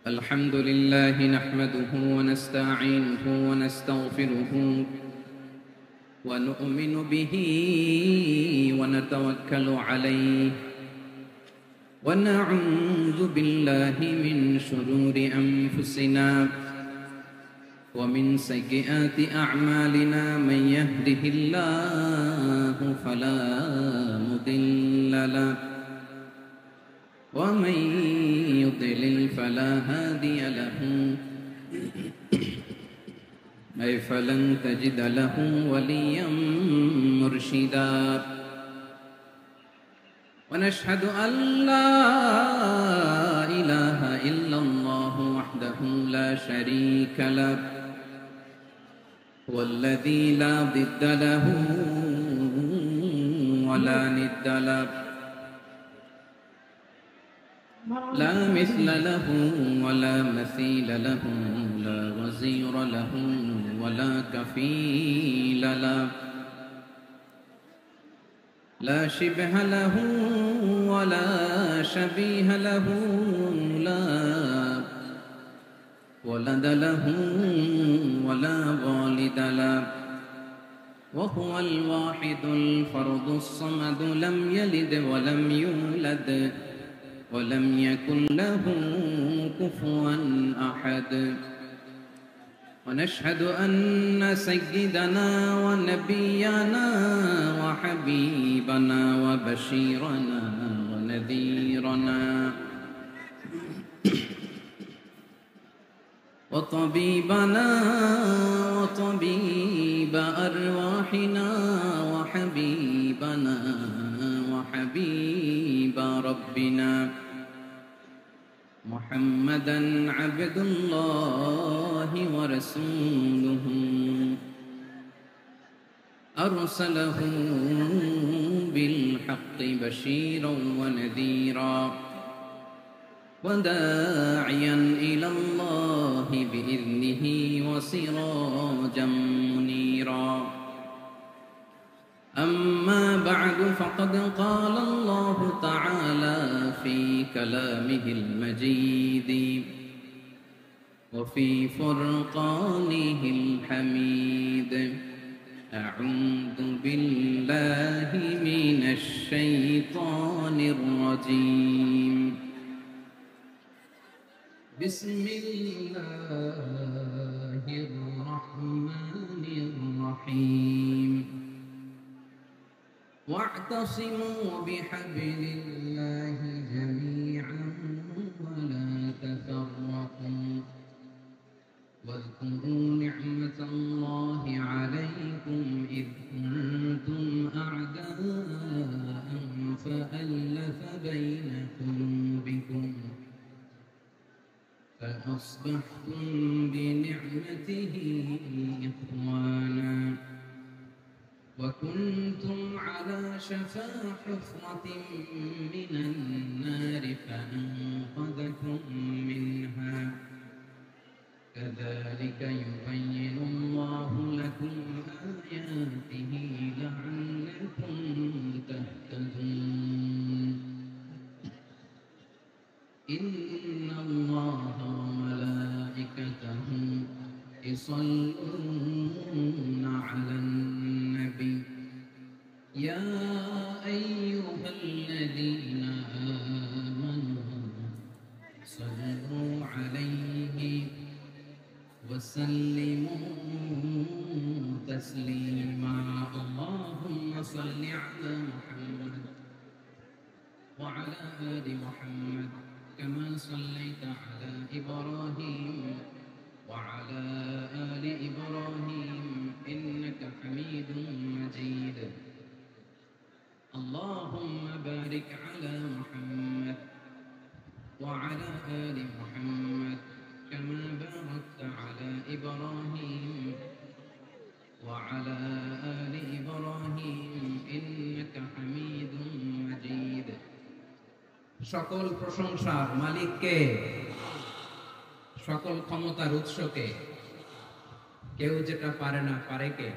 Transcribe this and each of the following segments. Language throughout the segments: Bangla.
الحمد لله نحمده ونستعينه ونستغفره ونؤمن به ونتوكل عليه ونعوذ بالله من شرور أنفسنا ومن سيئات أعمالنا من يهده الله فلا مضل له ومن يضلل فلا هادي له أي فلن تجد له وليا مرشدا ونشهد أن لا إله إلا الله وحده لا شريك له والذي لا ضد له ولا ند له لا مثل له ولا مثيل له لا وزير له ولا كفيل له لا شبه له ولا شبيه له لا ولد له ولا والد له وهو الواحد الفرد الصمد لم يلد ولم يولد ولم يكن له كفوا أحد ونشهد أن سيدنا ونبينا وحبيبنا وبشيرنا ونذيرنا وطبيبنا وطبيب أرواحنا وحبيبنا وحبيب ربنا محمدا عبد الله ورسوله أرسله بالحق بشيرا ونذيرا وداعيا إلى الله بإذنه وسراجا منيرا أما بعد فقد قال الله تعالى في كلامه المجيد وفي فرقانه الحميد أعوذ بالله من الشيطان الرجيم بسم الله الرحمن الرحيم واعتصموا بحبل الله جميعا ولا تفرقوا واذكروا نعمة الله عليكم إذ كنتم أعداء فألف بين قلوبكم فأصبحتم بنعمته إخوانا وكنتم على شفا حفرة من النار فأنقذكم منها كذلك يبين الله لكم آياته لعلكم تهتدون إن الله وملائكته يصلون على النبي يا أيها الذين آمنوا صلوا عليه وسلموا تسليما اللهم صل على محمد وعلى آل محمد كما صليت على إبراهيم وعلى آل إبراهيم إنك حميد مجيد اللهم بارك على محمد وعلى آل محمد كما باركت على إبراهيم وعلى آل إبراهيم إنك حميد مجيد সকল প্রশংসার মালিককে সকল ক্ষমতার উৎসকে কেউ যেটা পারে না পারে কে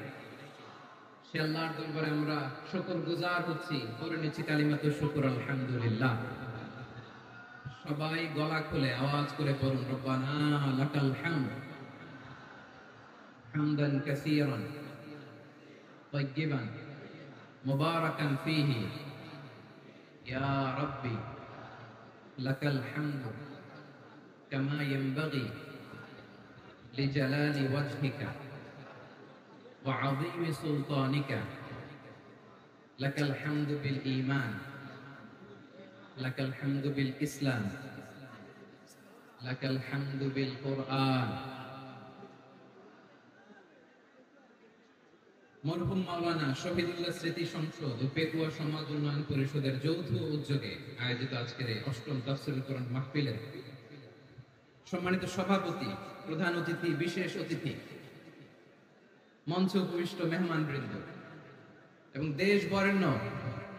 সে আল্লাহর দরবারে আমরা শুকরগুজার হচ্ছি, পড়ে নিচ্ছি কালিমাতুশ শুকর আলহামদুলিল্লাহ। সবাই গলা খুলে আওয়াজ করে পড়ুন, রব্বানা লাকাল হামদ হামদান কাসীরান তাইয়্যিবান মুবারাকান ফীহি ইয়া রাব্বি লাকাল হামদু কামা ইয়ানবাগি লিজালালি ওয়াজহিকা ওয়া আযীমি সুলতানিকা লাকাল হামদু বিল ঈমান লাকাল হামদু বিল ইসলাম লাকাল হামদু বিল কুরআন। মরহুম মাওলানা শহীদুল্লাহ স্মৃতি সংসদ ও পেকুয়া সমাজ উন্নয়ন পরিষদের যৌথ উদ্যোগে আয়োজিত আজকের এই অষ্টম তাফসীরুল কোরআন মাহফিলের সম্মানিত সভাপতি, প্রধান অতিথি, বিশেষ অতিথি, মঞ্চে উপবিষ্ট মেহমানবৃন্দ এবং দেশ বরেণ্য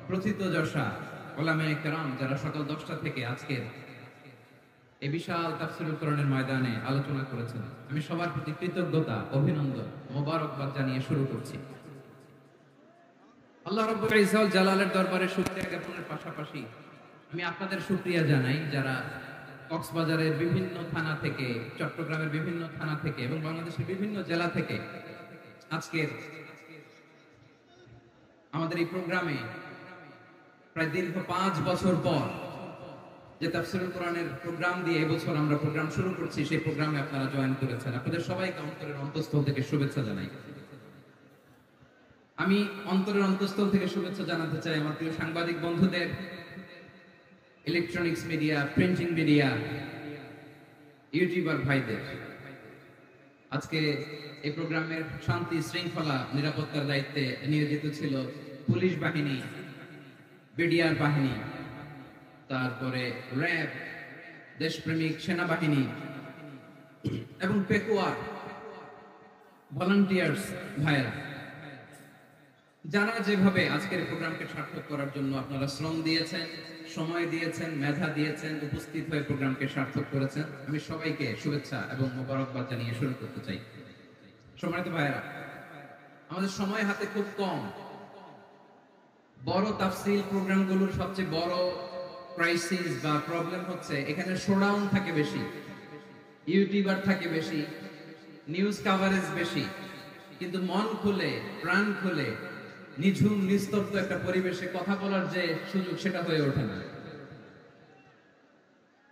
প্রথিতযশা উলামায়ে কেরাম যারা সকাল 10টা থেকে আজকের এই বিশাল তাফসীরুল কোরআনের ময়দানে আলোচনা করেছেন, আমি সবার প্রতি কৃতজ্ঞতা, অভিনন্দন, মোবারকবাদ জানিয়ে শুরু করছি। আল্লাহ রাব্বুল ইজ্জত ওয়াল জালালের দরবারে শুকরিয়া জ্ঞাপনের পাশাপাশি আমি আপনাদের শুকরিয়া জানাই যারা কক্সবাজারের বিভিন্ন থানা থেকে, চট্টগ্রামের বিভিন্ন থানা থেকে এবং বাংলাদেশের বিভিন্ন জেলা থেকে আজকের আমাদের এই প্রোগ্রামে প্রায় দীর্ঘ 5 বছর পর যে তাফসীরুল কোরআনের প্রোগ্রাম দিয়ে এবছর আমরা প্রোগ্রাম শুরু করছি, সেই প্রোগ্রামে আপনারা জয়েন করেছেন। আপনাদের সবাইকে অন্তরের অন্তঃস্থল থেকে শুভেচ্ছা জানাই। আমি অন্তরের অন্তঃস্থল থেকে শুভেচ্ছা জানাতে চাই আমার প্রিয় সাংবাদিক বন্ধুদের, electronics media, printing media, YouTuber ভাইদের। আজকে এই প্রোগ্রামের শান্তি শৃঙ্খলা নিরাপত্তার দায়িত্বে নিয়োজিত ছিল পুলিশ বাহিনী, বিডিআর বাহিনী, তারপরে র্যাব, দেশপ্রেমিক সেনাবাহিনী এবং পেকুয়া ভলান্টিয়ার্স ভাইরা, যারা যেভাবে আজকের প্রোগ্রামকে সার্থক করার জন্য আপনারা শ্রম দিয়েছেন, সময় দিয়েছেন, মেধা দিয়েছেন, উপস্থিত হয়ে প্রোগ্রামকে সার্থক করেছেন, আমি সবাইকে শুভেচ্ছা এবং মোবারকবাদ জানিয়ে শুরু করতে চাই। সম্মানিত ভাইরা, আমাদের সময় হাতে খুব কম। বড় তাফসীল প্রোগ্রামগুলোর সবচেয়ে বড় ক্রাইসিস বা প্রবলেম হচ্ছে এখানে শোডাউন থাকে বেশি, ইউটিউবার থাকে বেশি, নিউজ কভারেজ বেশি, কিন্তু মন খুলে, প্রাণ খুলে, নিঝুম নিস্তব্ধ একটা পরিবেশে কথা বলার যে সুযোগ, সেটা হয়ে ওঠে না।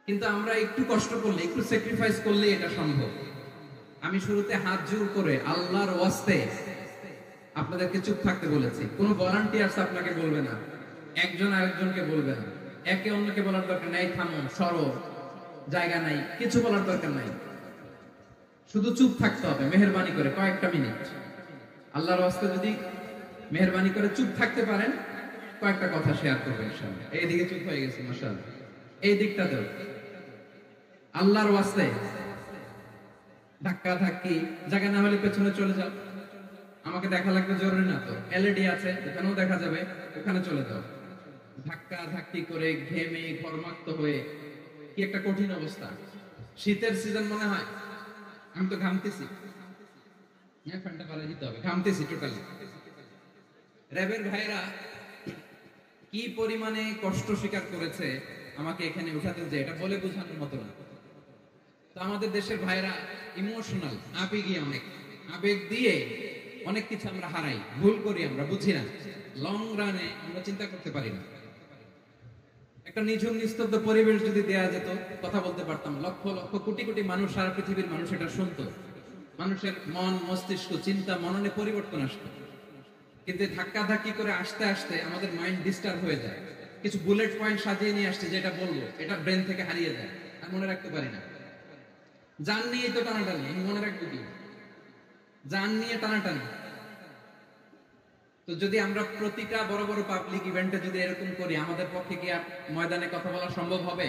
কিন্তু আমরা একটু কষ্ট করলে, একটু স্যাক্রিফাইস করলে এটা সম্ভব। আমি শুরুতে হাত জোর করে আল্লাহর ওয়াস্তে আপনাদেরকে চুপ থাকতে বলেছি। কোনো ভলান্টিয়ার্স আপনাকে বলবে না, একজন আরেকজনকে বলবে না, একে অন্যকে বলার দরকার নাই, থামো, সরো, জায়গা নাই, কিছু বলার দরকার নাই, শুধু চুপ থাকতে হবে মেহেরবানি করে কয়েকটা মিনিট। আল্লাহর ওয়াস্তে যদি মেহেরবানি করে চুপ থাকতে পারেন, কয়েকটা কথা শেয়ার করবেন ইনশাআল্লাহ। এইদিকে চুপ হয়ে গেছে মাশাআল্লাহ, এই দিকটাতেও আল্লাহর ওয়াস্তে ধাক্কা ধাক্কি জায়গা না হলে পেছনে চলে যাও। আমাকে দেখা লাগবে জরুরি না তো, এলইডি আছে, ওখানেও দেখা যাবে, ওখানে চলে যাও। ধাক্কা ধাক্কি করে ঘেমে ঘর্মাক্ত হয়ে কি একটা কঠিন অবস্থা। শীতের সিজন মনে হয়, আমি তো ঘামতেছি, ফ্যানটা পালা দিতে হবে, ঘামতেছি টোটালি। র্যাবের ভাইরা কি পরিমাণে কষ্ট স্বীকার করেছে আমাকে এখানে উঠাতে, যে এটা বলে বোঝানোর মতো না। তো আমাদের দেশের ভাইরা ইমোশনাল, আবেগী, অনেক আবেগ দিয়ে অনেক কিছু আমরা হারাই, ভুল করি, আমরা বুঝি না, লং রানে আমরা চিন্তা করতে পারি না। একটা নিঝুম নিস্তব্ধ পরিবেশ যদি দেয়া যেত, কথা বলতে পারতাম, লক্ষ লক্ষ কোটি কোটি মানুষ, সারা পৃথিবীর মানুষ এটা শুনতো, মানুষের মন, মস্তিষ্ক, চিন্তা, মননে পরিবর্তন আসতো। কিন্তু ধাক্কা ধাক্কি করে আসতে আসতে আমাদের মাইন্ড ডিস্টার্ব হয়ে যায়। কিছু বুলেট পয়েন্ট সাজিয়ে নিয়ে আসছে, যেটা বলবো এটা ব্রেন থেকে হারিয়ে যায়, আর মনে রাখতে পারি না। জান নিয়ে তো টানাটানি, আমি মনে রাখবো কি? জান নিয়ে টানাটানি। তো যদি আমরা প্রতিটা বড় বড় পাবলিক ইভেন্টে যদি এরকম করি, আমাদের পক্ষে কি আর ময়দানে কথা বলা সম্ভব হবে?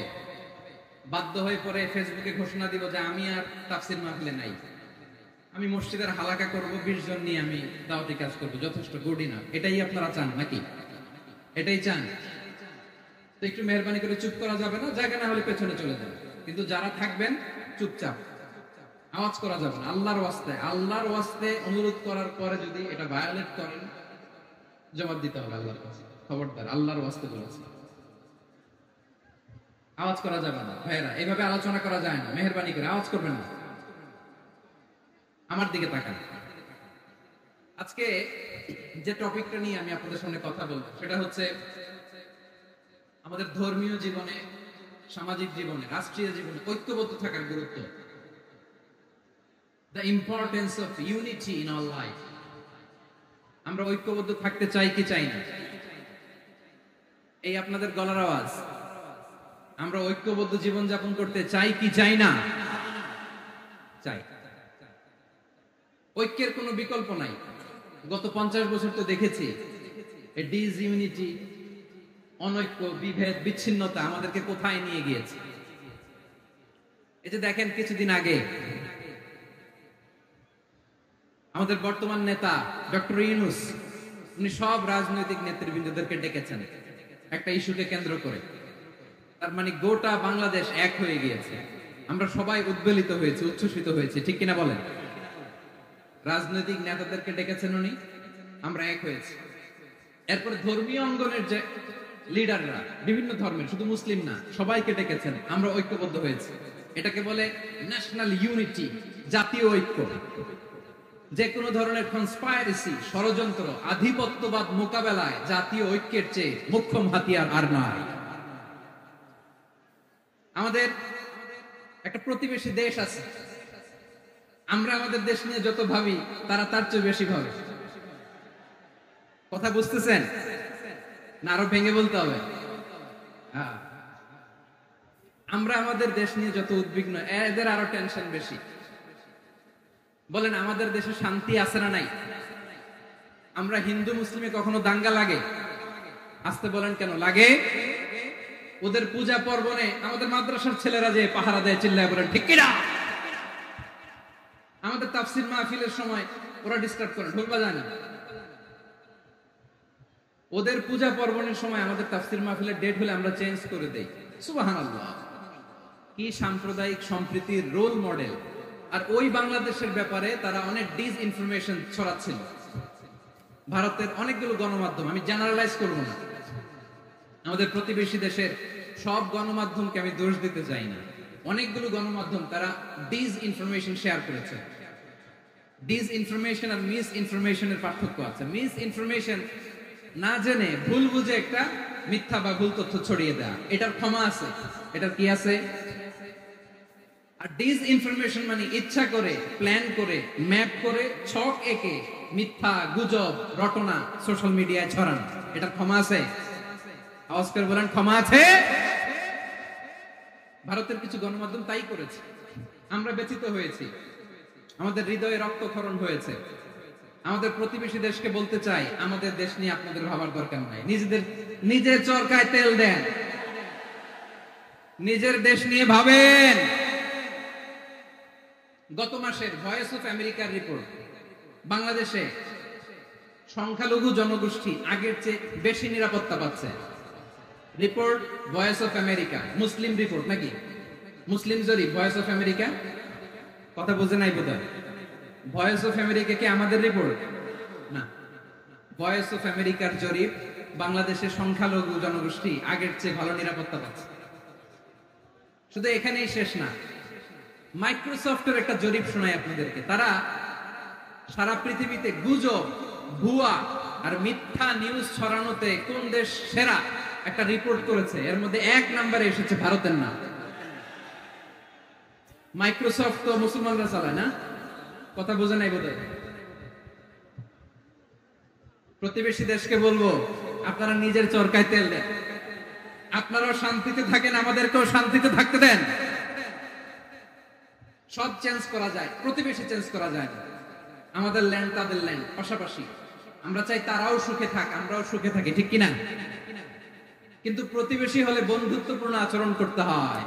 বাধ্য হয়ে পরে ফেসবুকে ঘোষণা দিব যে আমি আর তাফসীর মাহফিলে নাই, আমি মসজিদের হালাকা করব, 20 জন নিয়ে আমি দাওয়াতি কাজ করব, যথেষ্ট, গুড ইনাফ। এটাই আপনারা চান নাকি? এটাই চান? তো একটু মেহরবানি করে চুপ করা যাবে না? জায়গা না হলে পেছনে চলে যাবে, কিন্তু যারা থাকবেন চুপচাপ, আওয়াজ করা যাবে না। আল্লাহর ওয়াস্তে অনুরোধ করার পরে যদি এটা ভায়োলেট করেন, জবাব দিতে হবে আল্লাহর কাছে। খবরদার, আল্লাহর ওয়াস্তে বলেছি, আওয়াজ করা যাবে না ভাইয়েরা, এইভাবে আলোচনা করা যায় না, মেহেরবানি করে আওয়াজ করবেন না। আমার দিকে তাকান। আজকে যে টপিকটা নিয়ে আমি আপনাদের সামনে কথা বলবো সেটা হচ্ছে আমাদের ধর্মীয় জীবনে, সামাজিক জীবনে, রাষ্ট্রীয় জীবনে ঐক্যবদ্ধ থাকার গুরুত্ব। The importance of unity in our life. আমরা ঐক্যবদ্ধ থাকতে চাই কি চাই না? এই আপনাদের গলার আওয়াজ। আমরা ঐক্যবদ্ধ জীবন যাপন করতে চাই কি চাই না? চাই। ঐক্যের কোনো বিকল্প নাই। গত 50 বছর তো দেখেছি ডিসইউনিটি, অনৈক্য, বিভেদ, বিচ্ছিন্নতা আমাদেরকে কোথায় নিয়ে গিয়েছে। এই যে দেখেন কিছুদিন আগে আমাদের বর্তমান নেতা ডক্টর ইউনূস, উনি সব রাজনৈতিক নেতৃবৃন্দদেরকে ডেকেছেন একটা ইস্যুকে কেন্দ্র করে। তার মানে গোটা বাংলাদেশ এক হয়ে গিয়েছে। আমরা সবাই উদ্বেলিত হয়েছি, উচ্ছ্বসিত হয়েছি, ঠিক কিনা বলেন? রাজনৈতিক নেতাদেরকে ডেকেছেন উনি, আমরা এক হয়েছি। এরপরে ধর্মীয় অঙ্গনের যে লিডাররা, বিভিন্ন ধর্মের, শুধু মুসলিম না, সবাইকে ডেকেছেন, আমরা ঐক্যবদ্ধ হয়েছি। এটাকে বলে ন্যাশনাল ইউনিটি, জাতীয় ঐক্য। যে কোনো ধরনের কনস্পাইরেসি, ষড়যন্ত্র, আধিপত্যবাদ মোকাবেলায় জাতীয় ঐক্যের চেয়ে মোক্ষম হাতিয়ার আর নাই। আমাদের একটা প্রতিবেশী দেশ আছে, আমরা আমাদের দেশ নিয়ে যত ভাবি তারা তার চেয়ে বেশি ভাবে। কথা বুঝতেছেন না? আরো ভেঙে বলতে হবে। আমরা আমাদের দেশ নিয়ে যত উদ্বিগ্ন, এদের আরো টেনশন বেশি। বলেন আমাদের দেশে শান্তি আছে না নাই? আমরা হিন্দু মুসলিমে কখনো দাঙ্গা লাগে? আসতে বলেন কেন লাগে? ওদের পূজা পর্বণে আমাদের মাদ্রাসার ছেলেরা যে পাহারা দেয়, চিল্লায় বলেন ঠিক কিনা? আমাদের তাফসীর মাহফিলের সময় ওরা ডিস্টার্ব করে, ঢোল বাজায় না। ওদের পূজা পর্বণের সময় আমাদের তাফসীর মাহফিলের ডেট হলে আমরা চেঞ্জ করে দেই। সুবহানাল্লাহ, কি সাম্প্রদায়িক সম্প্রীতির রোল মডেল। আর ওই বাংলাদেশের ব্যাপারে তারা অনেক ডিসইনফরমেশন ছড়াচ্ছিল। ভারতের অনেকগুলো গণমাধ্যম, আমি জেনারেলাইজ করব না, আমাদের প্রতিবেশী দেশের সব গণমাধ্যমকে আমি দোষ দিতে চাই না, অনেকগুলো গণমাধ্যম তারা ডিসইনফরমেশন শেয়ার করেছে। ডিসইনফরমেশন আর মিস ইনফরমেশনের পার্থক্য আছে। মিস ইনফরমেশন না জেনে ভুল বুঝে একটা মিথ্যা বা ভুল তথ্য ছড়িয়ে দেয়া, এটার ক্ষমা আছে, এটার কি আছে? আর ডিসইনফরমেশন মানে ইচ্ছা করে, প্ল্যান করে, ম্যাপ করে, ছক এঁকে মিথ্যা, গুজব, রটনা সোশ্যাল মিডিয়ায় ছড়ানো, এটার ক্ষমা আছে? আওয়াজ করে বলেন ক্ষমা আছে? ভারতের কিছু গণমাধ্যম তাই করেছে, আমরা ব্যথিত হয়েছি, আমাদের হৃদয়ে রক্তক্ষরণ হয়েছে। আমাদের প্রতিবেশী দেশকে বলতে চাই, আমাদের দেশ নিয়ে আপনাদের ভাবার দরকার নাই, নিজের চরকায় তেল দেন, নিজের দেশ নিয়ে ভাবেন। গত মাসের ভয়েস অফ আমেরিকার রিপোর্ট, বাংলাদেশে সংখ্যালঘু জনগোষ্ঠী আগের চেয়ে বেশি নিরাপত্তা পাচ্ছে। Report voice of America, Muslim report নাকি? মুসলিম জরিপ, ভয়েস অফ আমেরিকা। কথা বুঝে নাই বোধহয়। ভয়েস অফ আমেরিকা কি আমাদের রিপোর্ট না? ভয়েস অফ আমেরিকার জরিপ, বাংলাদেশের সংখ্যালঘু জনগোষ্ঠী আগের চেয়ে ভালো নিরাপত্তা পাচ্ছে। শুধু এখানেই শেষ না, মাইক্রোসফটের একটা জরিপ শোনাই আপনাদেরকে। তারা সারা পৃথিবীতে গুজব, ভুয়া আর মিথ্যা নিউজ ছড়ানোতে কোন দেশ সেরা একটা রিপোর্ট করেছে। এর মধ্যে 1 নম্বরে এসেছে ভারতের নাম। মাইক্রোসফট তো মুসলমানরা চালায় না? কথা বোঝে নাই বোধহয়। প্রতিবেশী দেশকে বলবো, আপনারা নিজের চরকায় তেল দেন, আপনারাও শান্তিতে থাকেন, আমাদেরকেও শান্তিতে থাকতে দেন। সব চেঞ্জ করা যায়, প্রতিবেশী চেঞ্জ করা যায় না। আমাদের ল্যান্ড তাদের ল্যান্ড, পাশাপাশি। আমরা চাই তারাও সুখে থাক, আমরাও সুখে থাকি, ঠিক কিনা? কিন্তু প্রতিবেশী হলে বন্ধুত্বপূর্ণ আচরণ করতে হয়।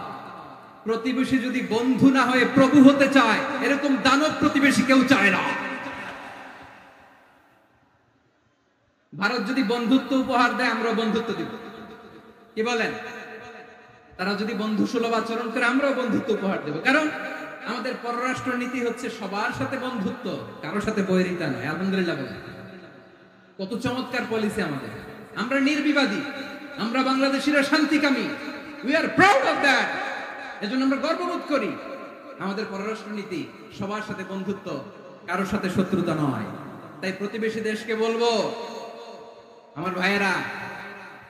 প্রতিবেশী যদি বন্ধু না হয়ে প্রভু হতে চায়, এরকম দানব প্রতিবেশী কেউ চায় না। ভারত যদি বন্ধুত্ব উপহার দেয়, আমরা বন্ধুত্ব দিব, কি বলেন? তারা যদি বন্ধু সুলভ আচরণ করে, আমরাও বন্ধুত্ব উপহার দেব। কারণ আমাদের পররাষ্ট্র নীতি হচ্ছে সবার সাথে বন্ধুত্ব, কারোর সাথে বৈরিতা নয়। আলহামদুলিল্লাহ বলেন। কত চমৎকার পলিসি আমাদের। আমরা নির্বিবাদী, আমরা বাংলাদেশিরা শান্তিকামী। We are proud of that. এজন্য আমরা গর্ববোধ করি। আমাদের পররাষ্ট্র নীতি সবার সাথে বন্ধুত্ব, কারোর সাথে শত্রুতা নয়। তাই প্রতিবেশী দেশকে বলবো, আমার ভাইয়েরা,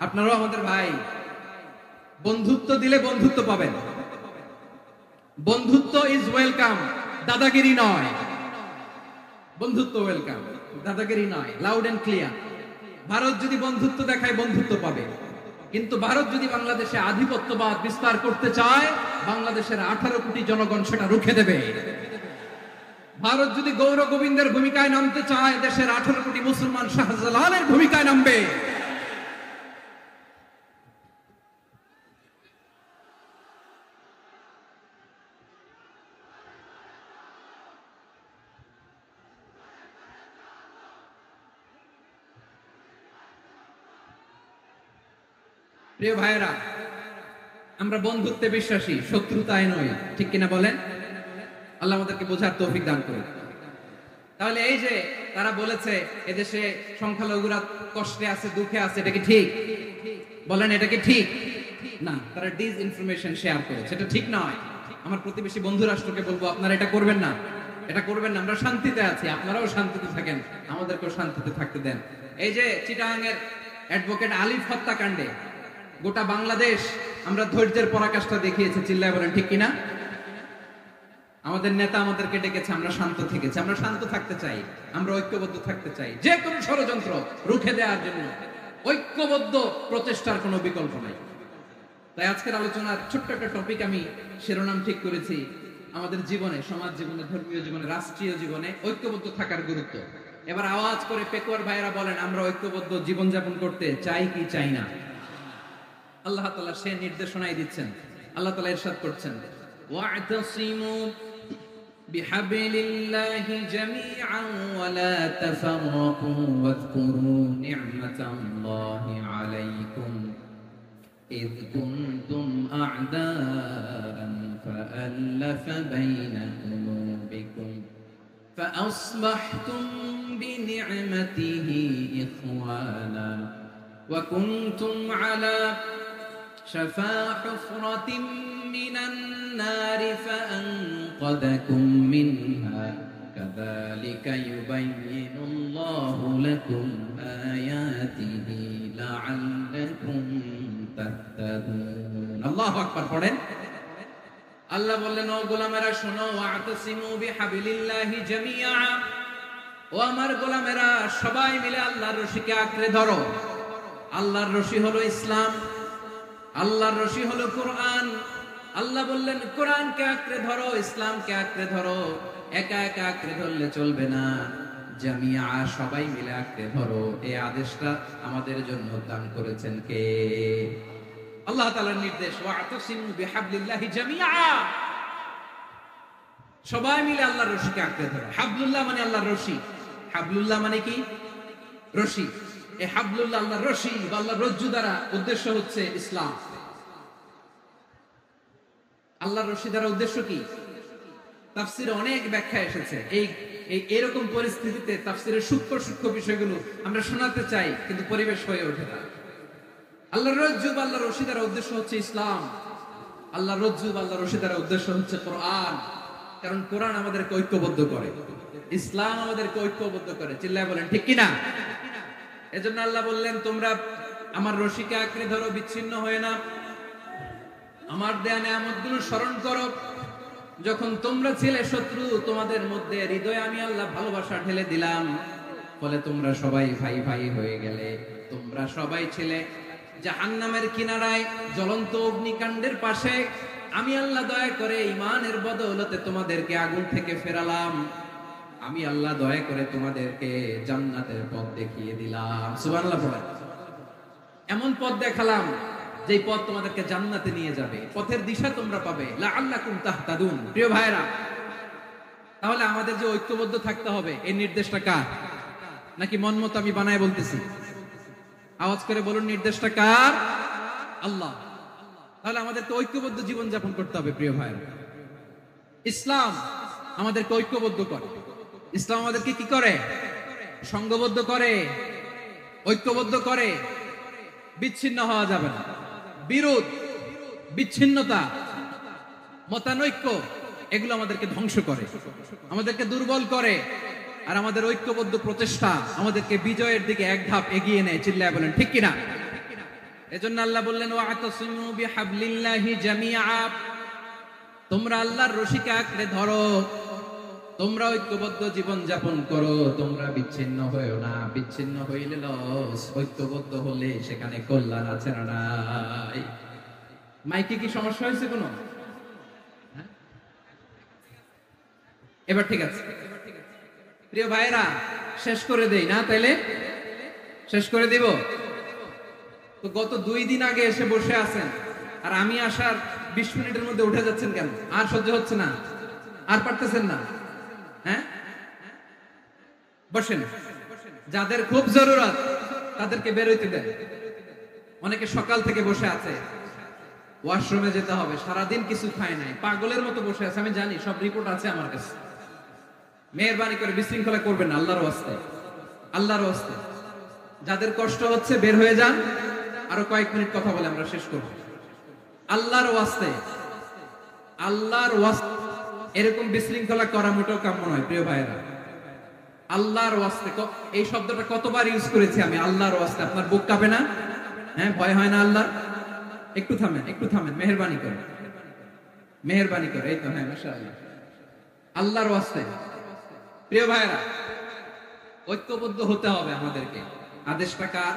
আপনারাও আমাদের ভাই, বন্ধুত্ব দিলে বন্ধুত্ব পাবেন। বন্ধুত্ব ইজ ওয়েলকাম, দাদাগিরি নয়। বন্ধুত্ব ওয়েলকাম, দাদাগিরি নয়। Loud and clear. ভারত যদি বন্ধুত্ব দেখায়, বন্ধুত্ব পাবে। কিন্তু ভারত যদি বাংলাদেশে আধিপত্যবাদ বিস্তার করতে চায়, বাংলাদেশের 18 কোটি জনগণ সেটা রুখে দেবে। ভারত যদি গৌর গোবিন্দের ভূমিকায় নামতে চায়, দেশের 18 কোটি মুসলমান শাহজালালের ভূমিকায় নামবে। প্রিয় ভাইয়েরা, আমরা বন্ধুত্বে বিশ্বাসী, শত্রুতায় নয়, ঠিক কিনা বলেন? আল্লাহ আমাদেরকে বোঝার তৌফিক দান করুন। তাহলে এই যে তারা বলেছে এদেশে সংখ্যালঘুরা কষ্টে আছে, দুঃখে আছে, এটা কি ঠিক? বলেন, এটা কি ঠিক? না, তারা ডিসইনফরমেশন শেয়ার করেছে, এটা ঠিক নয়। আমার প্রতিবেশী বন্ধু রাষ্ট্রকে বলবো, আপনারা এটা করবেন না, এটা করবেন না। আমরা শান্তিতে আছি, আপনারাও শান্তিতে থাকেন, আমাদেরকেও শান্তিতে থাকতে দেন। এই যে চিটাগাংয়ের অ্যাডভোকেট আলিফ হত্যাকাণ্ডে গোটা বাংলাদেশ আমরা ধৈর্যের পরাকাষ্ঠা দেখিয়েছে, চিল্লায় বলেন ঠিক কিনা? আমাদের নেতা আমাদেরকে ডেকেছে, আমরা শান্ত থেকেছি। আমরা শান্ত থাকতে চাই, আমরা ঐক্যবদ্ধ থাকতে চাই। যে কোনো ষড়যন্ত্র রুখে দেওয়ার জন্য ঐক্যবদ্ধ প্রচেষ্টার কোনো বিকল্প নাই। তাই আজকের আলোচনার ছোট্ট একটা টপিক আমি শিরোনাম ঠিক করেছি, আমাদের জীবনে, সমাজ জীবনে, ধর্মীয় জীবনে, রাষ্ট্রীয় জীবনে ঐক্যবদ্ধ থাকার গুরুত্ব। এবার আওয়াজ করে পেকুয়ার ভাইয়েরা বলেন, আমরা ঐক্যবদ্ধ জীবনযাপন করতে চাই কি চাই না? আল্লাহ তাআলা সে নির্দেশনাই দিচ্ছেন। আল্লাহ তাআলা ইরশাদ করছেন, ওয়া'তাসিমু বিহাবলিল্লাহি জামিআন ওয়া লা তাফাররাকু ওয়াযকুরু নি'মাতাল্লাহি আলাইকুম ইয কুনতুম আ'দাআন ফাআল্লাফা বাইনা কুলুবিকুম فأصبحتم بنعمته إخوانا وكنتم على شفا حفرة من النار فأنقذكم منها كذلك يبين الله لكم آياته لعلكم تهتدون الله أكبر পড়েন। আল্লাহ বললেন, ও গোলামেরা শোনো, ওয়া'তাসিমু বিহাবলিল্লাহি জামিআ, ও আমার গোলামেরা সবাই মিলে আল্লাহর রশিকে আঁকড়ে ধরো। আল্লাহর রশি হলো ইসলাম, আল্লাহর রশি হলো কোরআন। আল্লাহ বললেন, কোরআনকে আঁকড়ে ধরো, ইসলামকে আঁকড়ে ধরো। একা একা আঁকড়ে ধরলে চলবে না, জামিআ, সবাই মিলে আঁকড়ে ধরো। এই আদেশটা আমাদের জন্য দান করেছেন কে? আল্লাহ তাআলার নির্দেশ, ওয়া'তাসিমু বিহাবলিল্লাহি জামিআ, সবাই মিলে আল্লাহর রশিকে আঁকড়ে ধরো। হাবলুল্লাহ মানে আল্লাহর রশি। হাবলুল্লাহ মানে কি? রশি। এই হাবলুল্লাহ, আল্লাহর রশি বা আল্লাহর রজ্জু দ্বারা উদ্দেশ্য হচ্ছে ইসলাম। আল্লাহর রশি দ্বারা উদ্দেশ্য কি? তাফসিরে অনেক ব্যাখ্যা এসেছে। এরকম পরিস্থিতিতে তাফসিরের সূক্ষ্ম সূক্ষ্ম বিষয়গুলো আমরা শোনাতে চাই, কিন্তু পরিবেশ হয়ে ওঠে না। আল্লাহর রজ্জু বা আল্লাহর রশি দ্বারা উদ্দেশ্য হচ্ছে ইসলাম। আল্লাহর রজ্জু বা আল্লাহর রশি দ্বারা উদ্দেশ্য হচ্ছে কোরআন। কারণ কোরআন আমাদেরকে ঐক্যবদ্ধ করে, ইসলাম আমাদেরকে ঐক্যবদ্ধ করে। চিল্লায় বলেন ঠিক কিনা? এজন্য আল্লাহ বললেন, তোমরা আমার রশিকে আঁকড়ে ধরো, বিচ্ছিন্ন হয়ে না। আমার দেয়া নেয়ামতগুলো স্মরণ করো। যখন তোমরা ছিলে শত্রু, তোমাদের মধ্যে হৃদয়ে আমি আল্লাহ ভালোবাসা ঢেলে দিলাম, ফলে তোমরা সবাই ভাই ভাই হয়ে গেলে। তোমরা সবাই ছিলে জাহান্নামের কিনারায়, জ্বলন্ত অগ্নিকাণ্ডের পাশে। আমি আল্লাহ দয়া করে ঈমানের বদৌলতে তোমাদেরকে আগুন থেকে ফেরালাম। আমি আল্লাহ দয়া করে তোমাদেরকে জান্নাতের পথ দেখিয়ে দিলাম। সুবহানাল্লাহ পড়েন। এমন পথ দেখালাম যেই পথ তোমাদেরকে জান্নাতে নিয়ে যাবে, পথের দিশা তোমরা পাবে। লাআল্লাকুম তাহতাদুন। প্রিয় ভাইরা, তাহলে আমাদের যে ঐক্যবদ্ধ থাকতে হবে, এই নির্দেশটা কার? নাকি মন মতো আমি বানায় বলতেছি? আওয়াজ করে বলুন, নির্দেশটা কার? আল্লাহ। তাহলে আমাদেরকে ঐক্যবদ্ধ জীবন যাপন করতে হবে। প্রিয় ভাইরা, ইসলাম আমাদেরকে ঐক্যবদ্ধ করে। ইসলাম আমাদেরকে কি করে? সংঘবদ্ধ করে। ঐক্যবদ্ধ করে, বিচ্ছিন্ন হওয়া যাবে না। বিরোধ, বিচ্ছিন্নতা, মতানৈক্য এগুলো আমাদেরকে ধ্বংস করে, আমাদেরকে দুর্বল করে, আর আমাদের ঐক্যবদ্ধ প্রচেষ্টা আমাদেরকে বিজয়ের দিকে এক ধাপ এগিয়ে নেয়। চিল্লায় বলেন ঠিক কিনা? এজন্য আল্লাহ বললেন ওয়াতাসিমু বিহাবলিল্লাহি জামিআ, তোমরা আল্লাহর রশিকে আঁকড়ে ধরো, তোমরা ঐক্যবদ্ধ জীবন যাপন করো, তোমরা বিচ্ছিন্ন হয়েও না। বিচ্ছিন্ন হইলে লস, ঐক্যবদ্ধ হলে সেখানে কল্যাণ আছে না নাই? মাইকে কি সমস্যা হয়েছে কোনো? এবার ঠিক আছে প্রিয় ভাইরা, শেষ করে দেই না? তাইলে শেষ করে দিব। তো গত 2 দিন আগে এসে বসে আছেন, আর আমি আসার 20 মিনিটের মধ্যে উঠে যাচ্ছেন কেন? আর সহ্য হচ্ছে না? আর পারতেছেন না? হ্যাঁ, বসেন। যাদের খুব জরুরত তাদেরকে বের হইতে দেন। অনেকে সকাল থেকে বসে আছে, ওয়াশরুমে যেতে হবে, সারাদিন কিছু খায় নাই, পাগলের মতো বসে আছে। আমি জানি, সব রিপোর্ট আছে আমার কাছে। মেহেরবানি করে বিশৃঙ্খলা করবেন না, আল্লাহর ওয়াস্তে, আল্লাহর ওয়াস্তে। যাদের কষ্ট হচ্ছে বের হয়ে যান। আরো কয়েক মিনিট কথা বলে আমরা শেষ করব। আল্লাহর ওয়াস্তে, আল্লাহর ওয়াস্তে এরকম বিশৃঙ্খলা করা মোটেও কাম্য নয় প্রিয় ভাইয়েরা। আল্লাহর ওয়াস্তে, এই শব্দটা কতবার ইউজ করেছি আমি, আল্লাহর ওয়াস্তে। আপনার বুক কাঁপে না? হ্যাঁ, ভয় হয় না আল্লাহ? একটু থামেন, একটু থামেন, মেহেরবানি করে, মেহেরবানি করে। এই তো, হ্যাঁ, মাশাআল্লাহ। আল্লাহর ওয়াস্তে প্রিয় ভাইয়েরা, ঐক্যবদ্ধ হতে হবে আমাদেরকে। আদেশটা কার?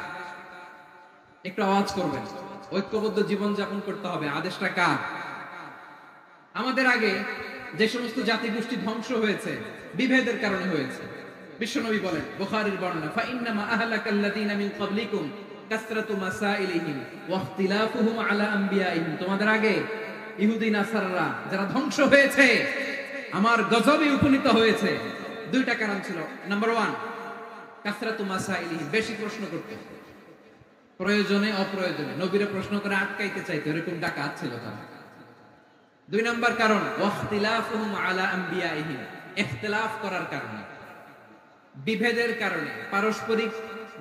একটু আওয়াজ করবেন। ঐক্যবদ্ধ জীবন যাপন করতে হবে, আদেশটা কার? আমাদের আগে যে সমস্ত জাতি গোষ্ঠী ধ্বংস হয়েছে বিভেদের কারণে হয়েছে। বিশ্বনবী বলেন, বুখারীর বর্ণনা, ফাইন্নামা আহলাকাল্লাযীনা মিন ক্বাবলিকুম কাসরাতু মাসাইলিহিম ওয়া ইখতিলাফুহুম আলা আম্বিয়াইহিম। তোমাদের আগে ইহুদি নাসারারা যারা ধ্বংস হয়েছে, আমার গজবে উপনীত হয়েছে, 2টা কারণ ছিল। নাম্বার 1, কাসরাতু মাসাইলিহিম, বেশি প্রশ্ন করতে, প্রয়োজনে অপ্রয়োজনে নবীরা প্রশ্ন করে আটকাইতে চাইতো, এরকম ডাকাত ছিল তারা। 2 নাম্বার কারণ, ওয়াখতিলাফুহুম আলা আম্বিয়াইহিম, ইখতিলাফ করার কারণে, বিভেদের কারণে, পারস্পরিক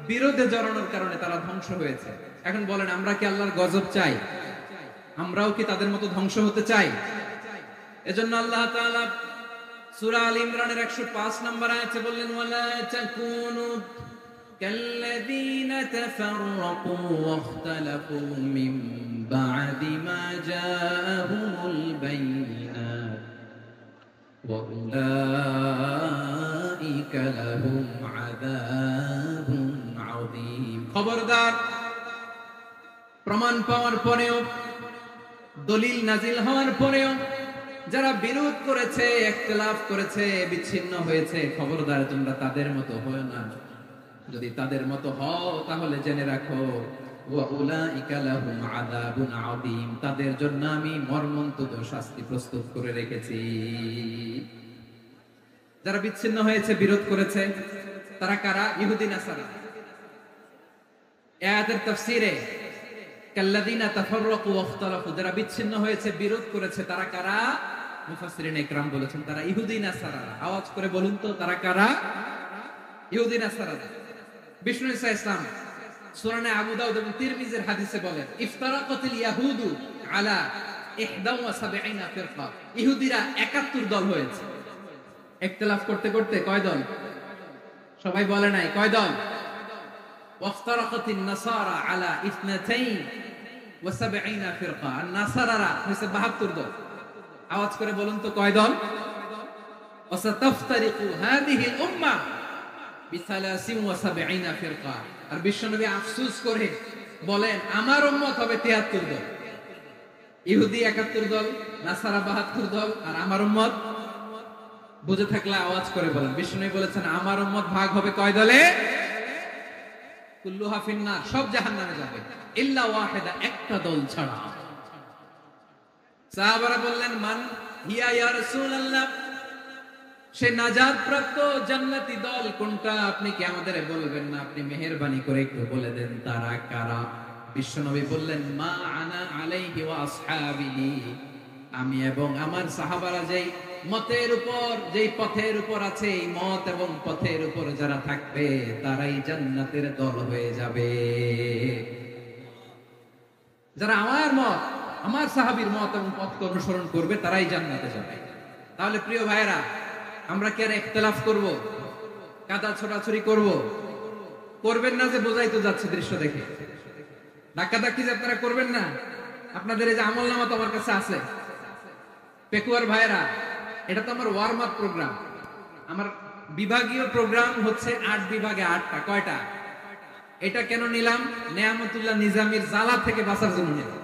বিরোধে জড়ানোর কারণে তারা ধ্বংস হয়েছে। এখন বলেন, আমরা কি আল্লাহর গজব চাই? আমরাও কি তাদের মতো ধ্বংস হতে চাই? এজন্য আল্লাহ তাআলা সূরা আল ইমরানের 105 নম্বর আয়াতে বললেন, ওয়ালা তাকুনু কাল্লাযীনা তাফাররাকু ওয়াখতালাফু মিন বা'দি মা জাআহুমুল বাইয়িনাত ওয়া উলাইকা লাহুম আযাবুন আযীম। খবরদার, প্রমাণ পাওয়ার পরেও, দলিল নাজিল হওয়ার পরেও যারা বিরোধ করেছে, ইখতিলাফ করেছে, বিচ্ছিন্ন হয়েছে, খবরদার তোমরা তাদের মতো হয়ো না। যদি তাদের মতো হও তাহলে জেনে রাখো, ওয়া উলাইকা লাহুম আযাবুন আযীম, তাদের জন্য আমি মর্মন্তুদ শাস্তি প্রস্তুত করে রেখেছি। যারা বিচ্ছিন্ন হয়েছে, বিরোধ করেছে, তারা কারা? ইহুদি নাসারা। আয়াতের তাফসীরে কাল্লাযীনা তাফাররাকু ওয়াখতালাফু, যারা বিচ্ছিন্ন হয়েছে, বিরোধ করেছে, তারা কারা? মুফাসসিরিন ইকরাম বলেছেন তারা ইহুদি নাসারা। আওয়াজ করে বলুন তো, তারা কারা? ইহুদি নাসারা। বিষ্ণু ঈসা ইসলাম সুনানে আবু দাউদ এবং তিরমিজির হাদিসে বলেন, ইফতারাকাতিল ইয়াহুদু আলা 71 ফিরকা, ইহুদিরা 71 দল হয়েছে। ইখতিলাফ করতে করতে কয় দল? সবাই বলে নাই, কয় দল? ওয়াফতারাকাতিন নাসারা আলা 72 ফিরকা, আর নাসারারা হয়েছে 72 দল। আওয়াজ করে বলুন তো, কয় দল? ওয়াসাতাফতারিকু হাদিহিল উম্মাহ বি73 ফিরকা। আর বিশ্বনবী আফসোস করে বলেন, আমার উম্মত হবে 73 দল। ইহুদি 71 দল, নাসারা 72 দল, আর আমার উম্মত, বুঝে থাকলে আওয়াজ করে বলেন। বিশ্বনবী বলেছেন, আমার উম্মত ভাগ হবে কয় দলে? কুল্লুহা ফিন্নার, সব জাহান্নামে যাবে, ইল্লা ওয়াহিদা, একটা দল ছাড়া। সাহাবারা বললেন, মান হিয়া ইয়া রাসূলুল্লাহ, সে নাজাত প্রাপ্ত জান্নাতি দল কোনটা? আপনি কি আমাদের বলবেন না? আপনি মেহেরবানি করে একটু বলে দেন তারা কারা। বিশ্বনবী বললেন, মা আনা আলাইহি ওয়া আসহাবি, আমি এবং আমার সাহাবারা যেই মতের উপর, যেই পথের উপর আছে, এই মত এবং পথের উপর যারা থাকবে তারাই জান্নাতের দল হয়ে যাবে। যারা আমার মত, আমার সাহাবীর মত এবং পথকে অনুসরণ করবে তারাই জান্নাতে যাবে। তাহলে প্রিয় ভাইয়েরা, আমরা কি আর ইখতিলাফ করব, কাদা ছোড়াছুরি করব? করবেন না যে বোঝাই তো যাচ্ছে দৃশ্য দেখে। ধাক্কাধাক্কি যে আপনারা করবেন না। আপনাদের এই যে আমলনামা তো আমার কাছে আছে। পেকুয়ার ভাইয়েরা, এটা তো আমার ওয়ার্ম আপ প্রোগ্রাম। আমার বিভাগীয় প্রোগ্রাম হচ্ছে 8 বিভাগে 8টা। কয়টা? এটা কেন নিলাম? নেয়ামতুল্লাহ নিজামীর জ্বালা থেকে বাঁচার জন্য নিলাম।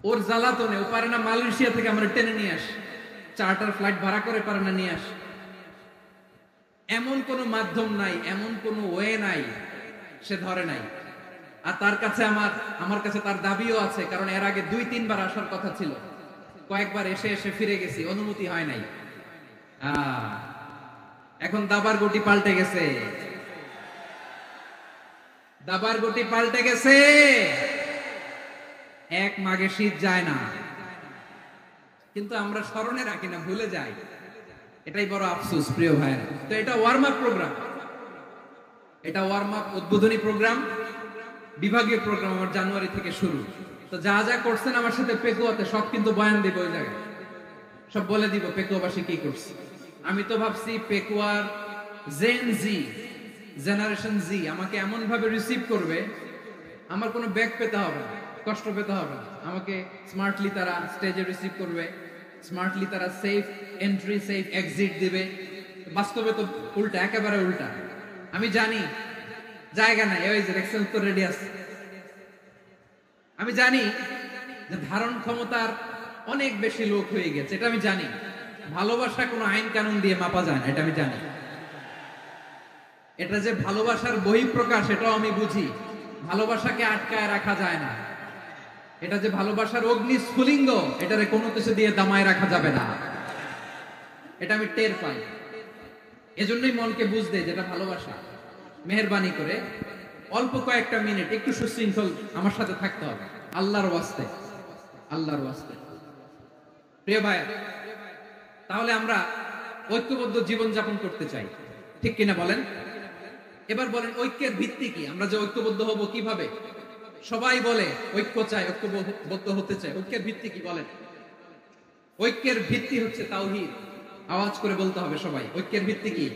ওর জ্বালাতনে ও পারে না মালয়েশিয়া থেকে আমরা টেনে নিয়ে আস, চার্টার ফ্লাইট ভাড়া করে পারে না নিয়ে আস। এমন কোন মাধ্যম নাই, এমন কোন ওয়ে নাই সে ধরে নাই। আর তার কাছে আমার কাছে তার দাবিও আছে, কারণ এর আগে 2-3 বার আসার কথা ছিল। কয়েকবার এসে এসে ফিরে গেছি, অনুমতি হয় নাই। এখন দাবার গটি পাল্টে গেছে, দাবার গটি পাল্টে গেছে। এক মাঘে শীত যায় না, কিন্তু আমরা স্মরণে রাখি না, ভুলে যাই। এটাই বড় আফসোস প্রিয় ভাইরা। তো এটা ওয়ার্ম আপ প্রোগ্রাম, এটা ওয়ার্ম আপ উদ্বোধনী প্রোগ্রাম, বিভাগীয় প্রোগ্রাম আমার জানুয়ারি থেকে শুরু। তো যা যা করছেন আমার সাথে পেকুয়াতে সব কিন্তু বয়ান দিব, ওই জায়গায় সব বলে দিব পেকুয়াবাসী কি করছে। আমি তো ভাবছি পেকুয়ার জেন জি, জেনারেশন জি আমাকে এমন ভাবে রিসিভ করবে, আমার কোনো ব্যাক পেতে হবে না, কষ্ট পেতে হবে না। আমাকে স্মার্টলি তারা স্টেজে রিসিভ করবে, স্মার্টলি তারা সেফ এন্ট্রি সেফ এক্সিট দিবে। বাস্তবে তো উল্টা, একেবারে উল্টা। আমি জানি জায়গা নাই, ওই যে দেখছেন উত্তর রেডি আছে। আমি জানি যে ধারণ ক্ষমতার অনেক বেশি লোক হয়ে গেছে, এটা আমি জানি। ভালোবাসা কোনো আইন কানুন দিয়ে মাপা যায় না, এটা আমি জানি। এটা যে ভালোবাসার বহিঃপ্রকাশ এটাও আমি বুঝি। ভালোবাসাকে আটকায় রাখা যায় না। এটা যে ভালোবাসার অগ্নি স্ফুলিঙ্গ, এটারে কোনো কিছু দিয়ে দামায় রাখা যাবে না, এটা আমি টের পাই। এজন্যই মনকে বুঝতে যেটা ভালোবাসা। মেহেরবানি করে অল্প কয়েকটা মিনিট একটু সুশৃঙ্খল আমার সাথে থাকতে হবে, আল্লাহর ওয়াস্তে, আল্লাহর ওয়াস্তে। প্রিয় ভাই, তাহলে আমরা ঐক্যবদ্ধ জীবন যাপন করতে চাই, ঠিক কিনা বলেন? এবার বলেন ঐক্যের ভিত্তি কি? আমরা যে ঐক্যবদ্ধ হব কিভাবে? সবাই বলে ঐক্য চাই, ঐক্যবদ্ধ হতে চাই। ঐক্যের ভিত্তি কি বলেন? ঐক্যের ভিত্তি হচ্ছে তাওহীদ। আওয়াজ করে বলতে হবে সবাই, ঐক্যের ভিত্তি কি?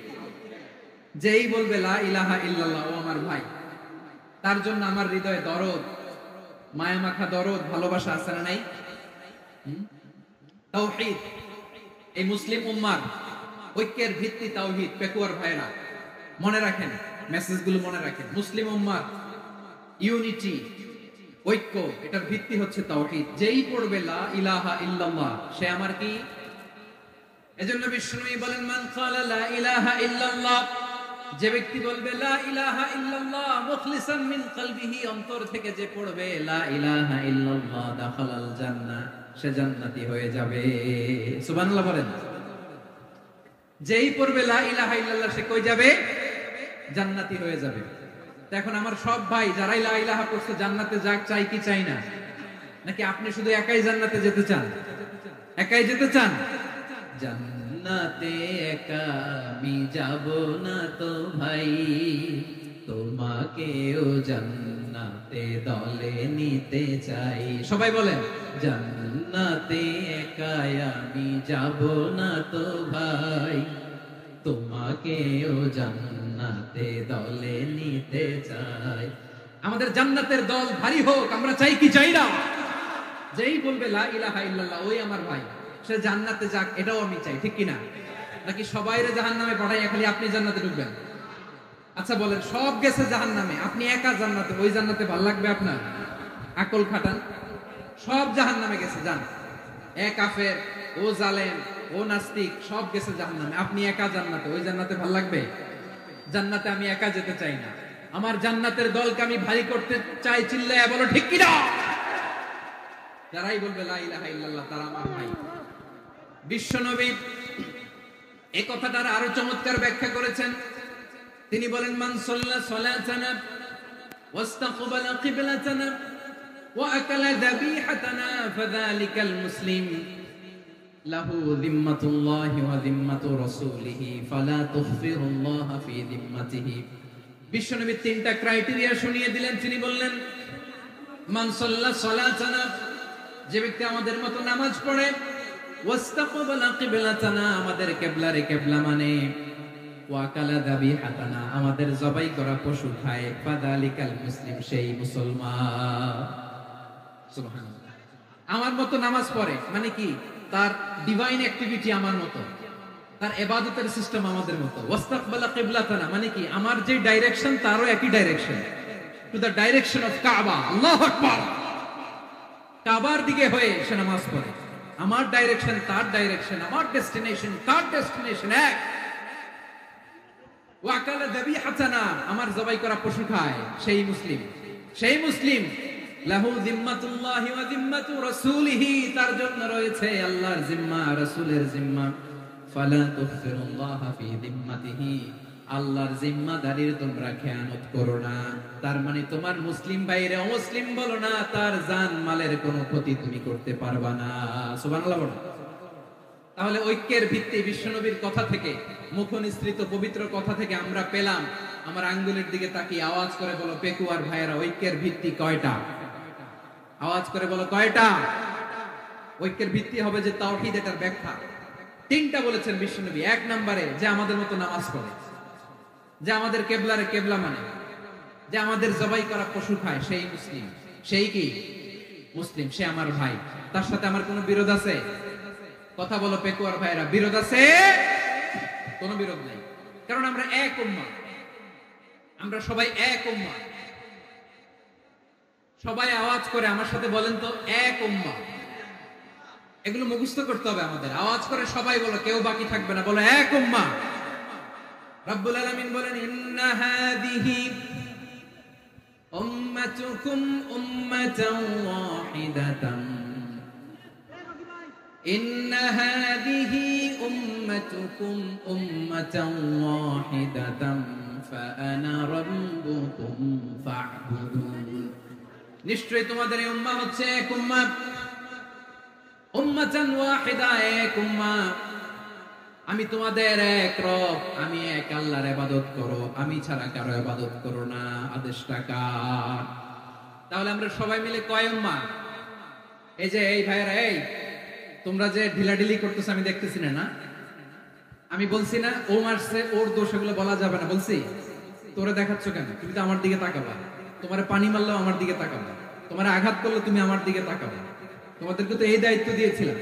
যেই বলবে লা ইলাহা ইল্লাল্লাহ, ও আমার ভাই, তার জন্য আমার হৃদয়ে দরদ, মায়া মাখা দরদ, ভালোবাসা আছে না নাই? তাওহীদ। এই মুসলিম উম্মার ঐক্যের ভিত্তি তাওহীদ। পেকুয়ার ভাইরা মনে রাখেন, মেসেজগুলো মনে রাখেন। মুসলিম উম্মার ইউনিটি, ঐক্য, এটার ভিত্তি হচ্ছে তাওহীদ। যেই পড়বে লা ইলাহা ইল্লাল্লাহ সে আমার কি? এজন্য বিষ্ণুই বলেন মান ক্বালা লা ইলাহা ইল্লাল্লাহ, যে ব্যক্তি বলবে লা ইলাহা ইল্লাল্লাহ মুখলিসান মিন কলবিহি, অন্তর থেকে যে পড়বে লা ইলাহা ইল্লাল্লাহ, দাখালাল জান্নাহ, সে জান্নাতি হয়ে যাবে। সুবহানাল্লাহ বলেন। যেই পড়বে লা ইলাহা ইল্লাল্লাহ সে কই যাবে? জান্নাতি হয়ে যাবে। এখন আমার সব ভাই যারাই লা ইলাহা পড়ছে জান্নাতে যাক, চাই কি চাই না? নাকি আপনি শুধু একাই জান্নাতে যেতে চান? একাই যেতে চান? জান্নাতে একা আমি যাব না তো ভাই, তোমাকেও জান্নাতে দলে নিতে চাই। সবাই বলেন জান্নাতে একা আমি যাব না তো ভাই, তোমাকেও জান্নাতে দলে নিতে চাই। আমাদের জান্নাতের দল ভারী হোক, আমরা চাই কি চাই না? যেই বলবে লা ইলাহা ইল্লাল্লাহ ওই আমার ভাই, সে জান্নাতে যাক, এটাও আমি চাই, ঠিক কিনা? নাকি সবাইরে জাহান্নামে পাঠাইয়া খালি আপনি জান্নাতে ঢুকবেন? আচ্ছা বলেন, সব গেছে জাহান্নামে, আপনি একা জান্নাতে, ওই জান্নাতে ভালো লাগবে আপনার? আকল খাটান। সব জাহান্নামে গেছে, যান। এ কাফের, ও জালেম, ও নাস্তিক, সব গেছে জাহান্নামে, আপনি একা জান্নাতে, ওই জান্নাতে ভালো লাগবে? জান্নাতে আমি একা যেতে চাই না, আমার জান্নাতের দলকে আমি ভারী করতে চাই। চিল্লায়া বলো ঠিক কিনা? যারাই বলবে লা ইলাহা ইল্লাল্লাহ তারা আমার ভাই। বিশ্বনবী এই কথাটার আরো চমৎকার ব্যাখ্যা করেছেন। তিনি বলেন মান সাল্লা সালাতানা ওয়াস্তাকবালা কিবলাতানা ওয়া আকালা যাবিহাতানা ফাযালিকাল মুসলিম। লাহু যিম্মাতুল্লাহি ওয়া যিম্মাতু রাসূলিহি ফালা তুখফিরুল্লাহা ফি যিম্মাতিহি। বিশ্বনবী তিনটা ক্রাইটেরিয়া শুনিয়ে দিলেন। তিনি বললেন, মান সাল্লা সালাতানা, যে ব্যক্তি আমাদের মতো নামাজ পড়ে, ওয়াস্তাকবালা কিবলাতানা, আমাদের কিবলারে কিবলা মানে, ওয়াকালা যাবিহাতানা, আমাদের জবাই করা পশু খায়, ফাযালিকাল মুসলিম, সেই মুসলমান। সুবহানাল্লাহ। আমার মতো নামাজ পড়ে মানে কি? তার ডিভাইন অ্যাক্টিভিটি আমার মতো, তার ইবাদতের সিস্টেম আমাদের মতো। ওয়াস্তাকবালা কিবলাতানা মানে কি? আমার যে ডাইরেকশন তারও একই direction, to the direction of কাবা। আল্লাহু আকবার। কাবার দিকে হয়ে সে নামাজ পড়ে। আমার ডাইরেকশন তার ডাইরেকশন, আমার ডেস্টিনেশন তার ডেস্টিনেশন এক। ওয়াকালা যাবিহাতানা, আমার জবাই করা পশু খায়, সেই মুসলিম। সেই মুসলিম। লাহু যিম্মাতুল্লাহি ওয়া যিম্মাতু রাসূলিহি, তার জন্য রয়েছে আল্লাহর জিম্মা, রাসূলের জিম্মা। ফালা তুখফিরুল্লাহা ফি যিম্মাতিহি, আল্লাহর জিম্মাদারির তোমরা খেয়ানত করো না। তার মানে তোমার মুসলিম বাইরে অমুসলিম বলো না, তার জান মালের কোনো ক্ষতি তুমি করতে পারবা না। সুবহানাল্লাহ বলো। তাহলে ঐক্যের ভিত্তি বিশ্বনবীর কথা থেকে, মুখনিসৃত পবিত্র কথা থেকে আমরা পেলাম। আমার আঙ্গুলের দিকে তাকিয়ে আওয়াজ করে বলো পেকুয়ার ভাইয়েরা, ঐক্যের ভিত্তি কয়টা? আওয়াজ করে বলো কয়টা? ঐক্যের ভিত্তি হবে যে তাওহীদ, এটার ব্যাখ্যা। তিনটা বলেছেন বিশ্বনবী। এক নম্বরে, যে আমাদের মতো নামাজ পড়ে, যে আমাদের কেবলারে কেবলা মানে, যে আমাদের জবাই করা পশু খায়, সেই মুসলিম। সেই কি? মুসলিম। সে আমার ভাই। তার সাথে আমার কোনো বিরোধ আছে? কথা বলো পেকুয়ার ভাইরা, বিরোধ আছে? কোনো বিরোধ নাই, কারণ আমরা এক উম্মাহ। আমরা সবাই এক উম্মাহ। সবাই আওয়াজ করে আমার সাথে বলেন তো, এক উম্মাহ। এগুলো মুখস্থ করতে হবে আমাদের। আওয়াজ করে সবাই বলো, কেউ বাকি থাকবে না, বলো এক উম্মাহ। রব্বুল আলামিন বলেন, ইন্না হাযিহি উম্মাতুকুম উম্মাতান ওয়াহিদাতান, ইন্না হাযিহি উম্মাতুকুম উম্মাতান ওয়াহিদাতান ফাআনা রাব্বুকুম ফা'বুদুন। নিশ্চয়ই তোমাদের এই উম্মাহ হচ্ছে এক উম্মাহ। উম্মাতান ওয়াহিদা, এক উম্মাহ। আমি তোমাদের এক রব, আমি এক আল্লাহর ইবাদত করো, আমি ছাড়া কারো ইবাদত করো না। আদেশটা কার? তাহলে আমরা সবাই মিলে কয় উম্মাহ? এই যে এই ভাইরা, এই তোমরা যে ঢিলাঢিলি করতেছ আমি দেখতেছি না? আমি বলছি না ও মারছে, ওর দোষ, এগুলো বলা যাবে না। বলছি তোরে দেখাচ্ছ কেন? তুমি তো আমার দিকে তাকাবা। তোমারে পানি মারলেও আমার দিকে তাকাবা, তোমারে আঘাত করলে তুমি আমার দিকে তাকাবা। তোমাদেরকে তো এই দায়িত্ব দিয়েছিলাম।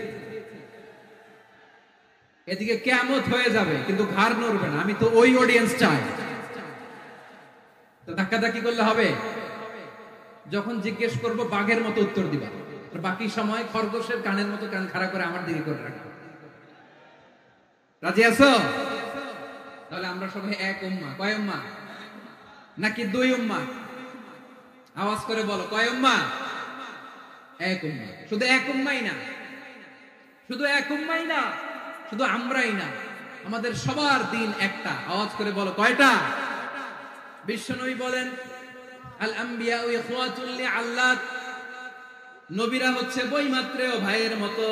এদিকে কিয়ামত হয়ে যাবে কিন্তু ঘাড় নড়বে না। আমি তো ওই অডিয়েন্স চাই। তো ধাক্কাধাক্কি করলে হবে? যখন জিজ্ঞেস করব বাঘের মতো উত্তর দিবা, আর বাকি সময় খরগোশের কানের মতো কান খাড়া করে আমার দিকে করে রাখবা। রাজি আছো? তাহলে আমরা সবাই এক উম্মাহ। কয় উম্মাহ? নাকি দুই উম্মাহ? আওয়াজ করে বলো, কয় উম্মাহ? এক উম্মাহ। শুধু এক উম্মাহই না, শুধু এক উম্মাহই না, শুধু আমরাই না, আমাদের সবার দিন একটা। আওয়াজ করে বলো কয়টা? বিশ্বনবী বলেন, আল আম্বিয়াউ ইখওয়াতুল লিআল্লাত, নবীরা হচ্ছে বৈমাত্রেয় ভাইয়ের মতো।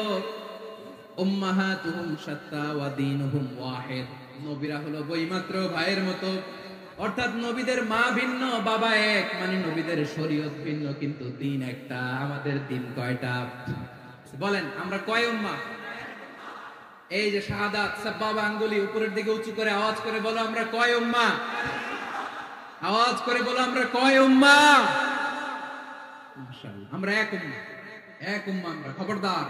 উম্মাহাতুহুম শাত্তা ওয়া দীনুহুম ওয়াহিদ, নবীরা হলো বৈমাত্রেয় ভাইয়ের মতো। অর্থাৎ নবীদের মা ভিন্ন, বাবা এক, মানে নবীদের শরীয়ত ভিন্ন কিন্তু দিন একটা। আমাদের দিন কয়টা? বলেন আমরা কয় উম্মাহ? এই যে শাহাদাত, সাব্বাবা আঙ্গুলি উপরের দিকে উঁচু করে আওয়াজ করে বলো আমরা কয় উম্মাহ? আওয়াজ করে বলো আমরা কয় উম্মাহ? মাশাআল্লাহ, আমরা এক উম্মাহ। এক উম্মাহ আমরা। খবরদার,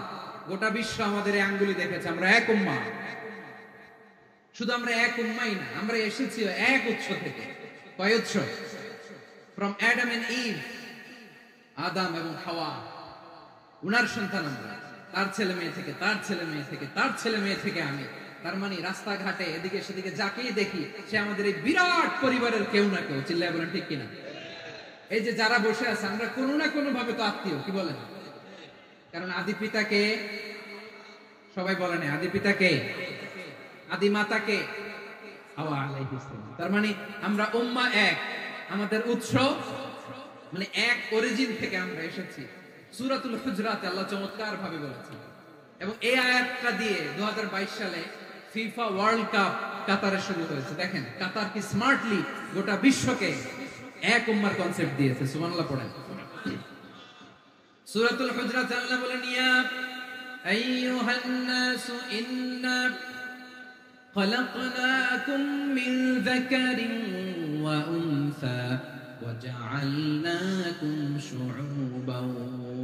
গোটা বিশ্ব আমাদের এই আঙ্গুলি দেখেছে, আমরা এক উম্মাহ। শুধু আমরা এক উম্মাই না, আমরা এসেছি এক উৎস থেকে। কয় উৎস? ফ্রম অ্যাডাম এন্ড ইভ, আদম এবং হাওয়া, উনার সন্তান আমরা। তার ছেলে মেয়ে থেকে, তার ছেলে মেয়ে থেকে, তার ছেলে মেয়ে থেকে আমি। তার মানে রাস্তাঘাটে এদিকে সেদিকে যাকেই দেখি সে আমাদের এই বিরাট পরিবারের কেউ না কেউ। চিল্লায় বলেন ঠিক কিনা? এই যে যারা বসে আছে, আমরা কোনো না কোনো ভাবে তো আত্মীয়। কি বলেন? কারণ আদি পিতাকে সবাই বলে না, আদি পিতাকে, আদি মাতাকে হাওয়া আলাইহিস সালাম। তার মানে আমরা উম্মাহ এক, আমাদের উৎস মানে এক অরিজিন থেকে আমরা এসেছি। সূরাতুল হুজরাতে আল্লাহ চমৎকার ভাবে বলেছেন, এবং এই আয়াতটা দিয়ে 2022 সালে ফিফা ওয়ার্ল্ড কাপ কাতারে শুরু হয়েছে। দেখেন কাতার কি স্মার্টলি গোটা বিশ্বকে এক উম্মার কনসেপ্ট দিয়েছে। সুবহানাল্লাহ পড়েন। সূরাতুল হুজরাত আল্লাহ বলেন, ইয়া আইয়ুহান নাসু ইন্না খলাকনাকুম মিন যাকারিন ওয়া উনসা وجعلناكم شعوبا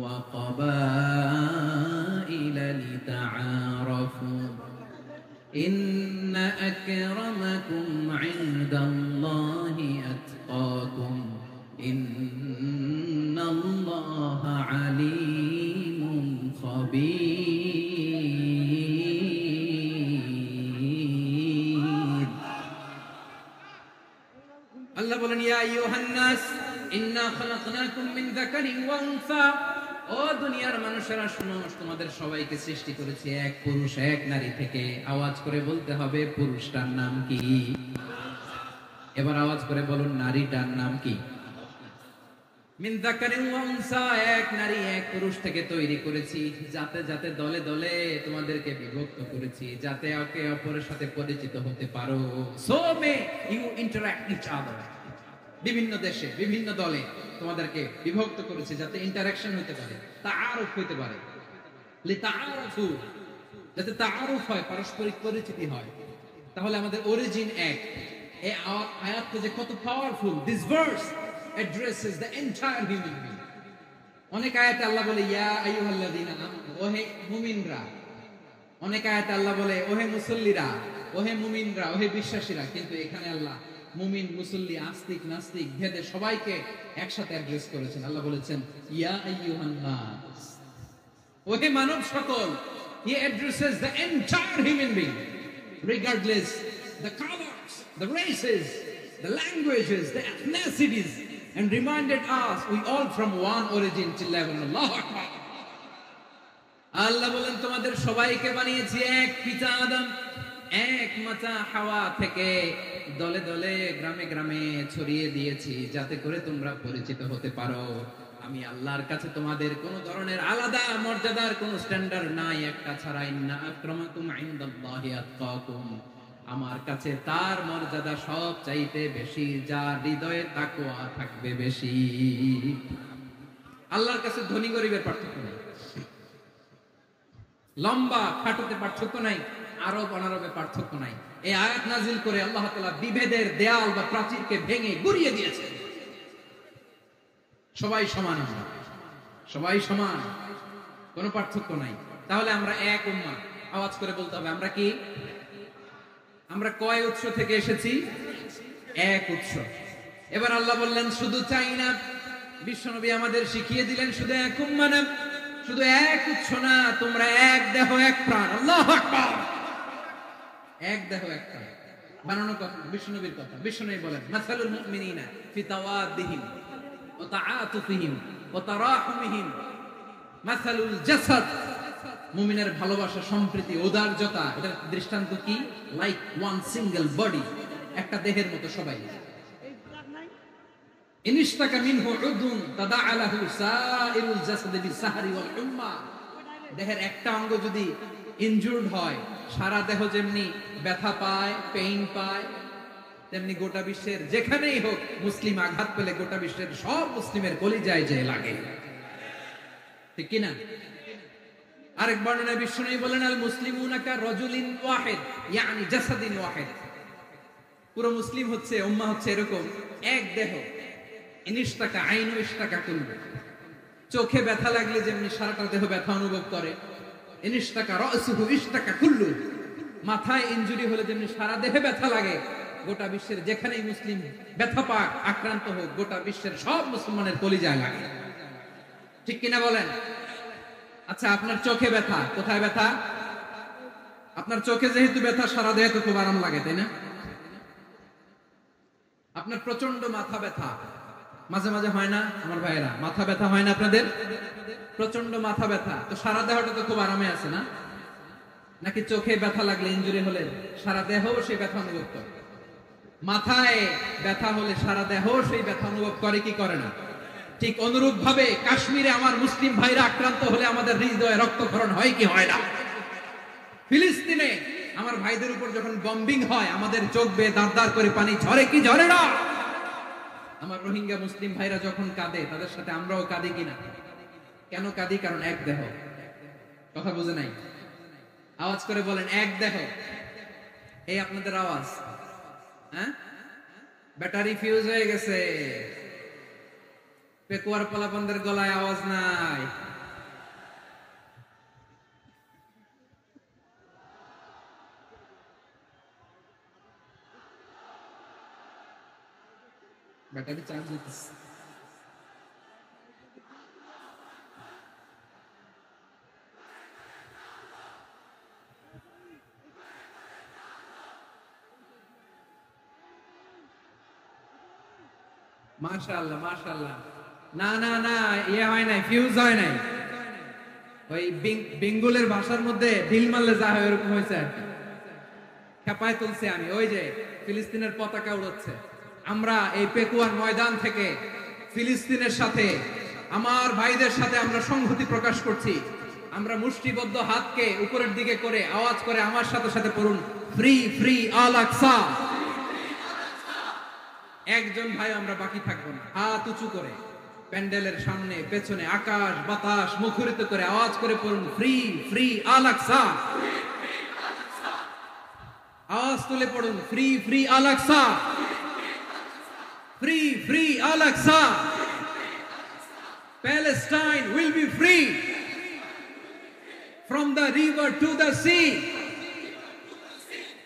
وقبائل لتعارفوا إن أكرمكم عند الله أتقاكم إن الله عليم خبير الله বলেন ইয়া আইয়ুহান নাস ইন্না খালাকনাকুম মিন যাকারিন ওয়া উনসা, ও দুনিয়ার মানুষেরা শুনো, তোমাদের সবাইকে সৃষ্টি করেছি এক পুরুষ এক নারী থেকে। আওয়াজ করে বলতে হবে পুরুষটার নাম কি? এবার আওয়াজ করে বলুন নারীটার নাম কি? মিন যাকারিন ওয়া উনসা, এক নারী এক পুরুষ থেকে তৈরি করেছি। যাতে যাতে দলে দলে তোমাদেরকে বিভক্ত করেছি, যাতে একে অপরের সাথে পরিচিত হতে পারো। So may you interact each other. বিভিন্ন দেশে বিভিন্ন দলে তোমাদেরকে বিভক্ত করেছে যাতে ইন্টারঅ্যাকশন হতে পারে, তাআরুফ হতে পারে। লিতাআরফু, যাতে তাআরুফ হয়, পারস্পরিক পরিচিতি হয়। তাহলে আমাদের অরিজিন এক। এই আয়াতটা যে কত powerful. This verse addresses the entire human being. অনেক আয়াতে আল্লাহ বলে ইয়া আইয়ুহাল্লাযীনা আমানু, ওহে মুমিনরা। অনেক আয়াতে আল্লাহ বলে ওহে মুসল্লিরা, ওহে মুমিনরা, ওহে বিশ্বাসীরা। কিন্তু এখানে আল্লাহ মুমিন মুসল্লি আস্তিক নাস্তিক ভেদে সবাইকে একসাথে অ্যাড্রেস করেছেন। আল্লাহ বলেছেন ইয়া আইয়ুহান নাস, ওহে মানব সকল। He addresses the entire human being regardless the colors, the races, the languages, the ethnicities, and reminded us we all from one origin till level. Allahu Akbar. আল্লাহ বলেন তোমাদের সবাইকে বানিয়েছি এক পিতা আদম, এক মাতা হাওয়া থেকে। দলে দলে গ্রামে গ্রামে ছড়িয়ে দিয়েছি যাতে করে তোমরা পরিচিত হতে পারো। আমি আল্লাহর কাছে তোমাদের কোন ধরনের আলাদা মর্যাদার কোন স্ট্যান্ডার্ড নাই একটা ছাড়া। ইন্না আকরামাকুম ইনদাল্লাহি আতকাকুম, আমার কাছে তার মর্যাদা সব চাইতে বেশি, যার হৃদয়ে তাকওয়া থাকবে বেশি। আল্লাহর কাছে ধনী গরিবের পার্থক্য নেই, লম্বা খাটোতে পার্থক্য নাই, আরব অনারবে পার্থক্য নাই। এই আয়াত নাজিল করে আল্লাহ তাআলা বিভেদের দেয়াল বা প্রাচীরকে ভেঙে গুড়িয়ে দিয়েছেন। সবাই সমান, আমরা সবাই সমান, কোনো পার্থক্য নাই। তাহলে আমরা এক উম্মাহ। আওয়াজ করে বলতে হবে আমরা কি? আমরা কয় উৎস থেকে এসেছি? এক উৎস। এবার আল্লাহ বললেন শুধু চাই না, বিশ্বনবী আমাদের শিখিয়ে দিলেন শুধু এক উম্মাহ না, শুধু এক উৎস না, তোমরা এক দেহ এক প্রাণ। আল্লাহু আকবার। এক দেহ এক প্রাণ বানানো কথা, বিশ্বনবীর কথা। বিশ্বনবী বলেন মাসালুল মুমিনিনা ফি তাওয়াদ্দিহিম ওয়া তাআতুফিহিম ওয়া তারাহুমিহিম মাসালুল জাসাদ, মুমিনের ভালোবাসা, সম্প্রীতি, উদারতা, এটার দৃষ্টান্ত কি? লাইক ওয়ান সিঙ্গেল বডি, একটা দেহের মতো সবাই। ইনিশতাকা মিনহু উদুন তাদাআলাহু সাইরুল জাসাদি বিসাহরি ওয়াল হুম্মা, দেহের একটা অঙ্গ যদি ইনজুরড হয় সারা দেহ যেমনি ব্যথা পায়, পেইন পায়, তেমনি গোটা বিশ্বের যেখানেই হোক মুসলিম আঘাত পেলে গোটা বিশ্বের সব মুসলিমের কলিজায় যে লাগে, ঠিক কিনা? আরেক বর্ণনায় বিশ্বনবী বলেন আল মুসলিমুনা কা রাজুলিন ওয়াহিদ ইয়ানি জাসাদিন ওয়াহিদ, পুরো মুসলিম হচ্ছে, উম্মাহ হচ্ছে এরকম এক দেহ। ইনিশতাকা আইনু ইশতাকা কুলবু, চোখে ব্যথা লাগলে যেমনি সারাটা দেহ ব্যথা অনুভব করে। ইনিশতাকা রাসুহু ইশতাকা কুল্লু, মাথায় ইনজুরি হলে যেমনি সারা দেহে ব্যথা লাগে, গোটা বিশ্বের যেখানেই মুসলিম ব্যথা পাক, আক্রান্ত হোক, গোটা বিশ্বের সব মুসলমানের কলিজায় লাগে, ঠিক কিনা বলেন? আচ্ছা, আপনার চোখে ব্যথা, কোথায় ব্যথা? আপনার চোখে যেহেতু ব্যথা, সারা দেহে তো খুব আরাম লাগে, তাই না? আপনার প্রচন্ড মাথা ব্যথা মাঝে মাঝে হয় না আমার ভাইয়েরা? মাথা ব্যথা হয় না আপনাদের? প্রচন্ড মাথা ব্যথা, তো সারা দেহটা তো খুব আরামে আছে না? নাকি চোখে ব্যথা লাগলে, ইনজুরি হলে সারা দেহ সেই ব্যথা অনুভব করে? মাথায় ব্যথা হলে সারা দেহ সেই ব্যথা অনুভব করে কি করে না? ঠিক অনুরূপ ভাবে কাশ্মীরে আমার মুসলিম ভাইরা আক্রান্ত হলে আমাদের হৃদয়ে রক্তক্ষরণ হয় কি হয় না? ফিলিস্তিনে আমার ভাইদের উপর যখন বম্বিং হয় আমাদের চোখ বেয়ে দাঁড় দাঁড় করে পানি ঝরে কি ঝরে না? আমার রোহিঙ্গা মুসলিম ভাইরা যখন কাঁদে তাদের সাথে আমরাও কাঁদি কিনা? কেন কাঁদি? কারণ এক দেহ। কথা বুঝে নাই? আওয়াজ করে বলেন এক দেহ। এই আপনাদের আওয়াজ, হ্যাঁ? ব্যাটারি ফিউজ হয়ে গেছে, পেকুয়ার পোলাপানদের গলায় আওয়াজ নাই। ব্যাটারি চার্জ দিতেছে। মাশাআল্লাহ মাশাআল্লাহ। না না না, ইয়ে হয় নাই, ফিউজ হয় নাই। ওই বেঙ্গলের ভাষার মধ্যে ঢিল মারলে যা হয় এরকম হয়েছে আর কি। খেপায় তুলছে আমি, ওই যে ফিলিস্তিনের পতাকা উড়াচ্ছে। আমরা এই পেকুয়ার ময়দান থেকে ফিলিস্তিনের সাথে, আমার ভাইদের সাথে আমরা সংহতি প্রকাশ করছি। আমরা মুষ্টিবদ্ধ হাতকে উপরের দিকে করে আওয়াজ করে আমার সাথে সাথে পড়ুন, ফ্রি ফ্রি আল আকসা। একজন ভাই আমরা বাকি থাকবো না। হাত উঁচু করে প্যান্ডেলের সামনে পেছনে আকাশ বাতাস মুখরিত করে আওয়াজ করে পড়ুন, ফ্রি ফ্রি আল আকসা। আওয়াজ তুলে পড়ুন, free free Al Aqsa, free free Al Aqsa. Palestine will be free from the river to the sea.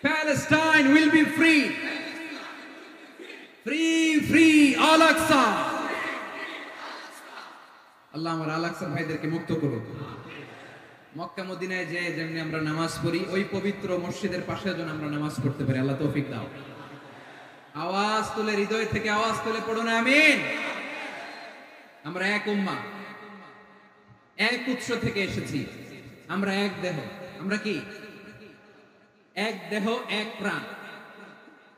Palestine will be free. Free free Al Aqsa. আল্লাহ আমার আল আকসা ভাইদেরকে মুক্ত করুন। মক্কা মদিনায় যে যেমনি আমরা নামাজ পড়ি ওই পবিত্র মসজিদের পাশে যেন আমরা নামাজ পড়তে পারি, আল্লাহ তৌফিক দাও। আওয়াজ তুলে হৃদয় থেকে আওয়াজ তুলে পড়ুন আমিন। আমরা এক উম্মাহ, এক উৎস থেকে এসেছি, আমরা এক দেহ। আমরা কি? এক দেহ এক প্রাণ।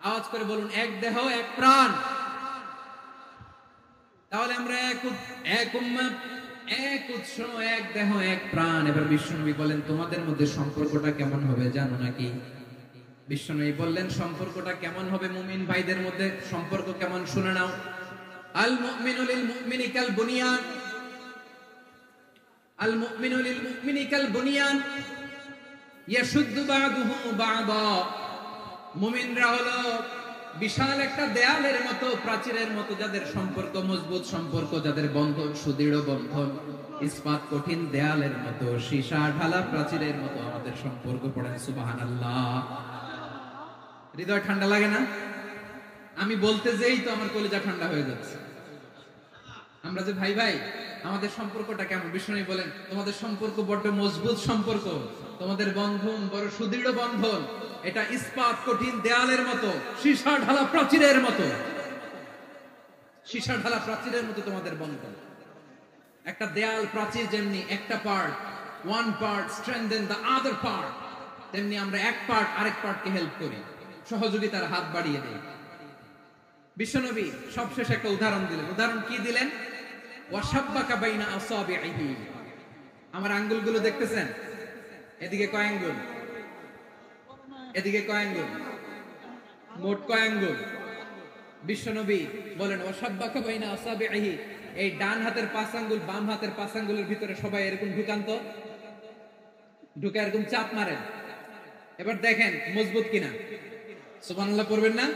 আওয়াজ করে বলুন, এক দেহ এক প্রাণ। তাহলে আমরা এক উম্মাহ, এক উৎস, এক দেহ এক প্রাণ। এবার বিশ্বনবী বলেন, তোমাদের মধ্যে সম্পর্কটা কেমন হবে জানো নাকি? বিশ্বনবী বললেন, সম্পর্কটা কেমন হবে মুমিন ভাইদের মধ্যে? সম্পর্ক কেমন শুনে নাও। আল মুমিনু লিল মুমিনি কাল বুনিয়ান, আল মুমিনু লিল মুমিনি কাল বুনিয়ান ইয়াশুদ্দু বা'দুহু বা'দা। মুমিনরা হলো বিশাল একটা দেয়ালের মতো, প্রাচীরের মতো, যাদের সম্পর্ক মজবুত সম্পর্ক, যাদের বন্ধন সুদৃঢ় বন্ধন, ইস্পাত কঠিন দেয়ালের মতো, সীসা ঢালা প্রাচীরের মতো আমাদের সম্পর্ক। পড়েন সুবহানাল্লাহ। হৃদয় ঠান্ডা লাগে না? আমি বলতে যেই তো আমার কলিজা ঠান্ডা হয়ে যাচ্ছে। আমরা যে ভাই ভাই, আমাদের সম্পর্কটা কেমন? বিষ্ণু বলেন, তোমাদের সম্পর্ক বড় মজবুত সম্পর্ক, তোমাদের বন্ধন বড় সুদৃঢ় বন্ধন। এটা ইস্পাত কঠিন দেয়ালের মতো, সীসা ঢালা প্রাচীরের মতো, সীসা ঢালা প্রাচীরের মতো তোমাদের বন্ধন। একটা দেয়াল প্রাচীর যেমনি একটা part, one part strengthen the other part, তেমনি আমরা এক পার্ট আরেক পার্টকে হেল্প করি, সহযোগিতার হাত বাড়িয়ে দেই। বিশ্বনবী সবশেষ একটা উদাহরণ দিলেন। উদাহরণ কি দিলেন? ওয়াশাব্বাকা বাইনা আসাবিহি। আমার আঙ্গুলগুলো দেখতেছেন? এদিকে কয় আঙ্গুল, এদিকে কয় আঙ্গুল, মোট কয় আঙ্গুল? বিশ্বনবী বলেন, ওয়াশাব্বাকা বাইনা আসাবিহি। এই ডান হাতের 5 আঙ্গুল বাম হাতের 5 আঙ্গুলের ভিতরে সবাই এরকম ঢুকান তো, ঢুকে এরকম চাপ মারেন। এবার দেখেন মজবুত কিনা। সুবহানাল্লাহ পড়বেন না?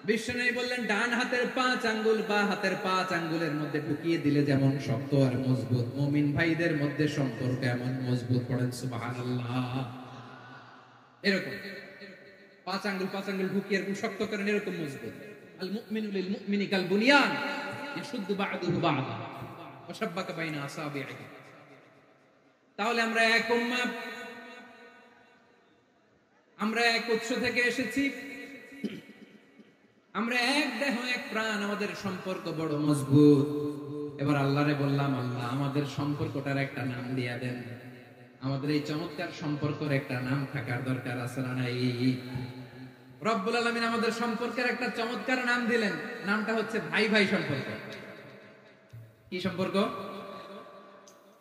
বিশ্বনবী বললেন, ডান হাতের 5 আঙ্গুল বা হাতের 5 আঙ্গুলের মধ্যে ঢুকিয়ে দিলে যেমন শক্ত আর মজবুত, মুমিন ভাইদের মধ্যে সম্পর্ক এমন মজবুত। পড়েন সুবহানাল্লাহ। এরকম 5 আঙ্গুল ঢুকিয়ে এরকম শক্ত করেন, এরকম মজবুত। আল মুমিনু লিল মুমিনি কাল বুনিয়ান ইয়াশুদ্দু বা'দুহু বা'দা ওয়া শাব্বাকা বাইনা আসাবিহি। তাহলে আমরা এক উম্মাহ, আমরা এক উৎস থেকে এসেছি, আমরা এক দেহ এক প্রাণ, আমাদের সম্পর্ক বড় মজবুত। এবার আল্লাহরে বললাম, আল্লাহ আমাদের সম্পর্কটার একটা নাম দিয়া দেন। আমাদের এই চমৎকার সম্পর্কের একটা নাম থাকার দরকার আছে না নাই? রব্বুল আলামিন আমাদের সম্পর্কের একটা চমৎকার নাম দিলেন। নামটা হচ্ছে ভাই ভাই সম্পর্ক। কি সম্পর্ক?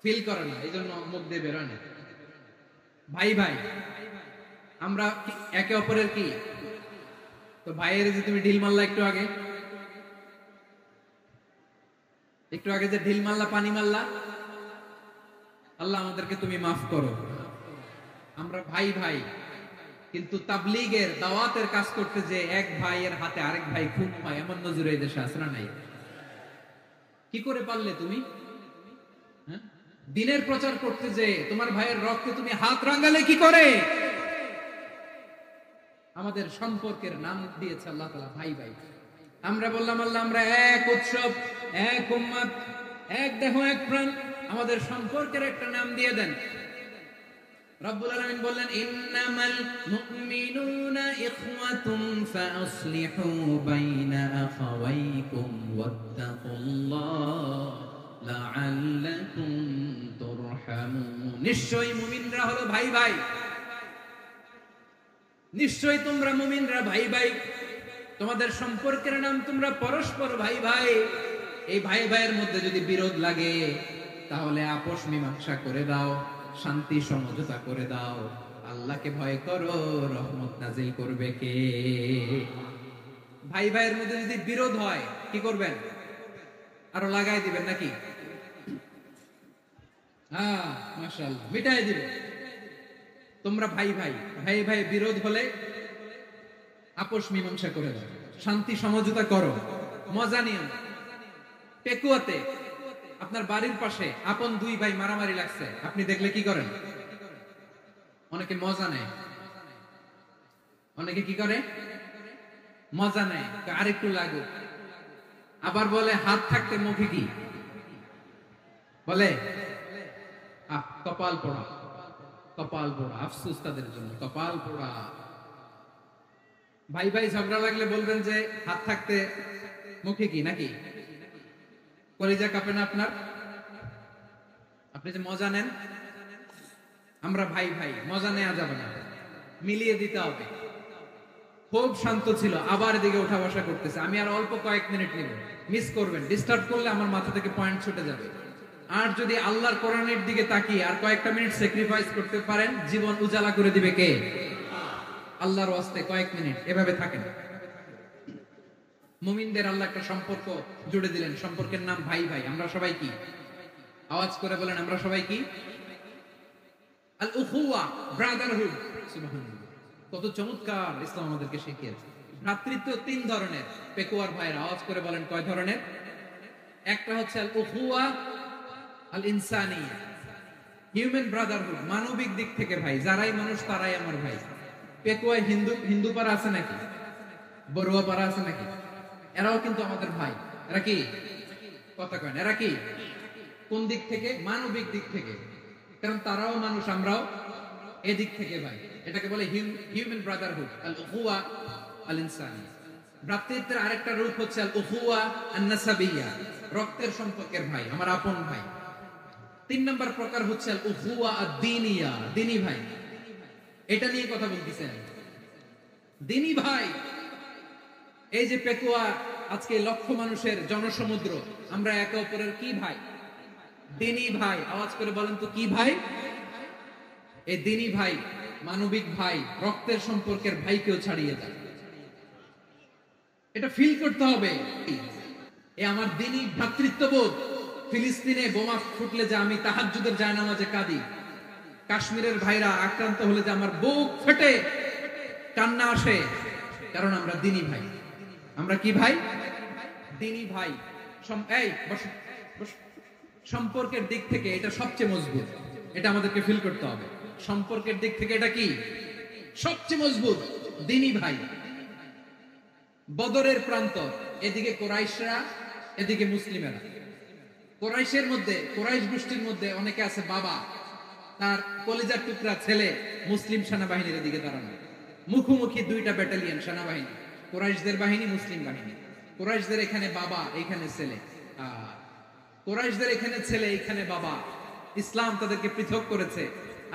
ফিল করে না, এই জন্য মুখ দিয়ে বেরোয় না। ভাই ভাই আমরা একে অপরের কি? তো ভাইয়ের যে তুমি ঢিল মারলা একটু আগে যে ঢিল মারলা, পানি মারলা, আল্লাহ আমাদেরকে তুমি মাফ করো। আমরা ভাই ভাই, কিন্তু তাবলীগের দাওয়াতের কাজ করতে যে এক ভাইয়ের হাতে আরেক ভাই খুন হয়, এমন নজর এই দেশে আছে না নাই? কি করে পারলে তুমি? হ্যাঁ, দিনের প্রচার করতে যে তোমার ভাইয়ের রক্তে তুমি হাত রাঙালে কি করে? আমাদের সম্পর্কের নাম দিয়েছে আল্লাহ তাআলা ভাই ভাই। আমরা বললাম আল্লাহ আমরা এক উৎসব, এক উম্মত, এক দেহ, এক প্রাণ, আমাদের সম্পর্কের একটা নাম দিয়ে দেন। রব্বুল আলামিন বললেন ইন্নামাল মুমিনুনা ইখওয়াতুন ফাআসলিহু বাইনা আখাওয়াইকুম ওয়াত্তাকুল্লাহ লাআল্লাকুম তুরহামুন। নিশ্চয়ই মুমিনরা হলো ভাই ভাই, নিশ্চয়ই তোমরা মুমিনরা ভাই ভাই, তোমাদের সম্পর্কের নাম তোমরা পরস্পর ভাই ভাই। এই ভাই ভাইয়ের মধ্যে যদি বিরোধ লাগে তাহলে আপোষ মীমাংসা করে দাও, শান্তি সমঝোতা করে দাও। আল্লাহকে ভয় করো, রহমত নাজিল করবে কে? ভাই ভাইয়ের মধ্যে যদি বিরোধ হয় কি করবেন? আরো লাগাই দিবেন নাকি? হ্যাঁ, মাশাআল্লাহ, মিটাই দিবেন। তোমরা ভাই ভাই, ভাই ভাই বিরোধ হলে আপোষ মীমাংসা করে দাও, শান্তি সমঝোতা করো, মজা নিও। পেকুয়াতে আপনার বাড়ির পাশে আপন দুই ভাই মারামারি লাগছে, আপনি দেখলে কি করেন? অনেকে মজা নেয়। অনেকে কি করে? মজা নেয়, আরেকটু লাগুক। আবার বলে হাত থাকতে মুখে কি বলে? কপাল পোড়া, কপাল পোড়া। আফসোস তাদের জন্য, কপাল পোড়া। ভাই ভাই ঝগড়া লাগলে বলবেন যে হাত থাকতে মুখে কি, নাকি? কলিজা কাঁপে না আপনার? আপনি যে মজা নেন। আমরা ভাই ভাই, মজা নেওয়া যাবে না, মিলিয়ে দিতে হবে। খুব শান্ত ছিল, আবার এদিকে উঠা বসা করতেছে। আমি আর অল্প কয়েক মিনিট নিব, মিস করবেন। ডিস্টার্ব করলে আমার মাথা থেকে পয়েন্ট ছুটে যাবে। আর যদি আল্লাহর কোরআনের দিকে তাকিয়ে আর কয়েকটা মিনিট স্যাক্রিফাইস করতে পারেন, জীবন উজালা করে দিবে কে? আল্লাহর ওয়াস্তে কয়েক মিনিট এভাবে থাকেন। মুমিনদের আল্লাহ একটা সম্পর্ক জুড়ে দিলেন, সম্পর্কের নাম ভাই ভাই। আমরা সবাই কি? আওয়াজ করে বলেন, আমরা সবাই কি? আল উখুয়া, ব্রাদারহুড। সুবহানাল্লাহ, কত চমৎকার ইসলাম আমাদেরকে শিখিয়েছে। ভ্রাতৃত্ব তিন ধরনের। পেকুয়ার ভাইরা আওয়াজ করে বলেন, কয় ধরনের? একটা হচ্ছে আল উখুয়া আল ইনসানিয়া, হিউম্যান ব্রাদারহুড, মানবিক দিক থেকে ভাই। যারাই মানুষ তারাই আমার ভাই। পেকুয়ায় হিন্দু পাড়া আছে নাকি? বড়ুয়া পাড়া আছে নাকি? এরাও কিন্তু আমাদের ভাই। এরা কি? কথা কয় না, এরা কি? কোন দিক থেকে? মানবিক দিক থেকে। কারণ তারাও মানুষ, আমরাও এদিক থেকে ভাই। এটাকে বলে হিউম্যান ব্রাদারহুড, আল উখুয়া আল ইনসানিয়া। ভ্রাতৃত্বের আরেকটা রূপ হচ্ছে আল উখুয়া আন নাসাবিয়া, রক্তের সম্পর্কের ভাই, আমার আপন ভাই। তিন নম্বর প্রকার হচ্ছে আল উখুয়া আদ-দীনিয়া, দ্বীনি ভাই। এটা নিয়ে কথা বলতেছেন, দ্বীনি ভাই। এই যে পেকুয়া, আজকে লক্ষ মানুষের জনসমুদ্র, আমরা একে অপরের কি ভাই? দ্বীনি ভাই। আওয়াজ করে বলেন তো কি ভাই? এই দ্বীনি ভাই, মানবিক ভাই, রক্তের সম্পর্কের ভাইকেও ছাড়িয়ে যায়। এটা ফিল করতে হবে। এ আমার দ্বীনি ভ্রাতৃত্ববোধ। ফিলিস্তিনে বোমা ফুটলে যে আমি তাহাজ্জুদের জায়নামাজে কাঁদি, কাশ্মীরের ভাইরা আক্রান্ত হলে যে আমার বুক ফেটে কান্না আসে, কারণ আমরা দ্বীনি ভাই। আমরা কি ভাই? দ্বীনি ভাই। এই বসো, সম্পর্কের দিক থেকে এটা সবচেয়ে মজবুত। এটা আমাদেরকে ফিল করতে হবে। সম্পর্কের দিক থেকে এটা কি? সবচেয়ে মজবুত, দ্বীনি ভাই। বদরের প্রান্ত, এদিকে কোরাইশরা, এদিকে মুসলিমেরা। কোরাইশের মধ্যে, কোরাইশ গোষ্ঠীর মধ্যে অনেকে আছে বাবা, তার কলিজার টুকরা ছেলে মুসলিম সেনাবাহিনীর দিকে দাঁড়ানো। মুখোমুখি দুইটা ব্যাটালিয়ন সেনাবাহিনী, কোরাইশদের বাহিনী, মুসলিম বাহিনী। কোরাইশদের এখানে বাবা, এখানে ছেলে। কোরাইশদের এখানে ছেলে, এখানে বাবা। ইসলাম তাদেরকে পৃথক করেছে।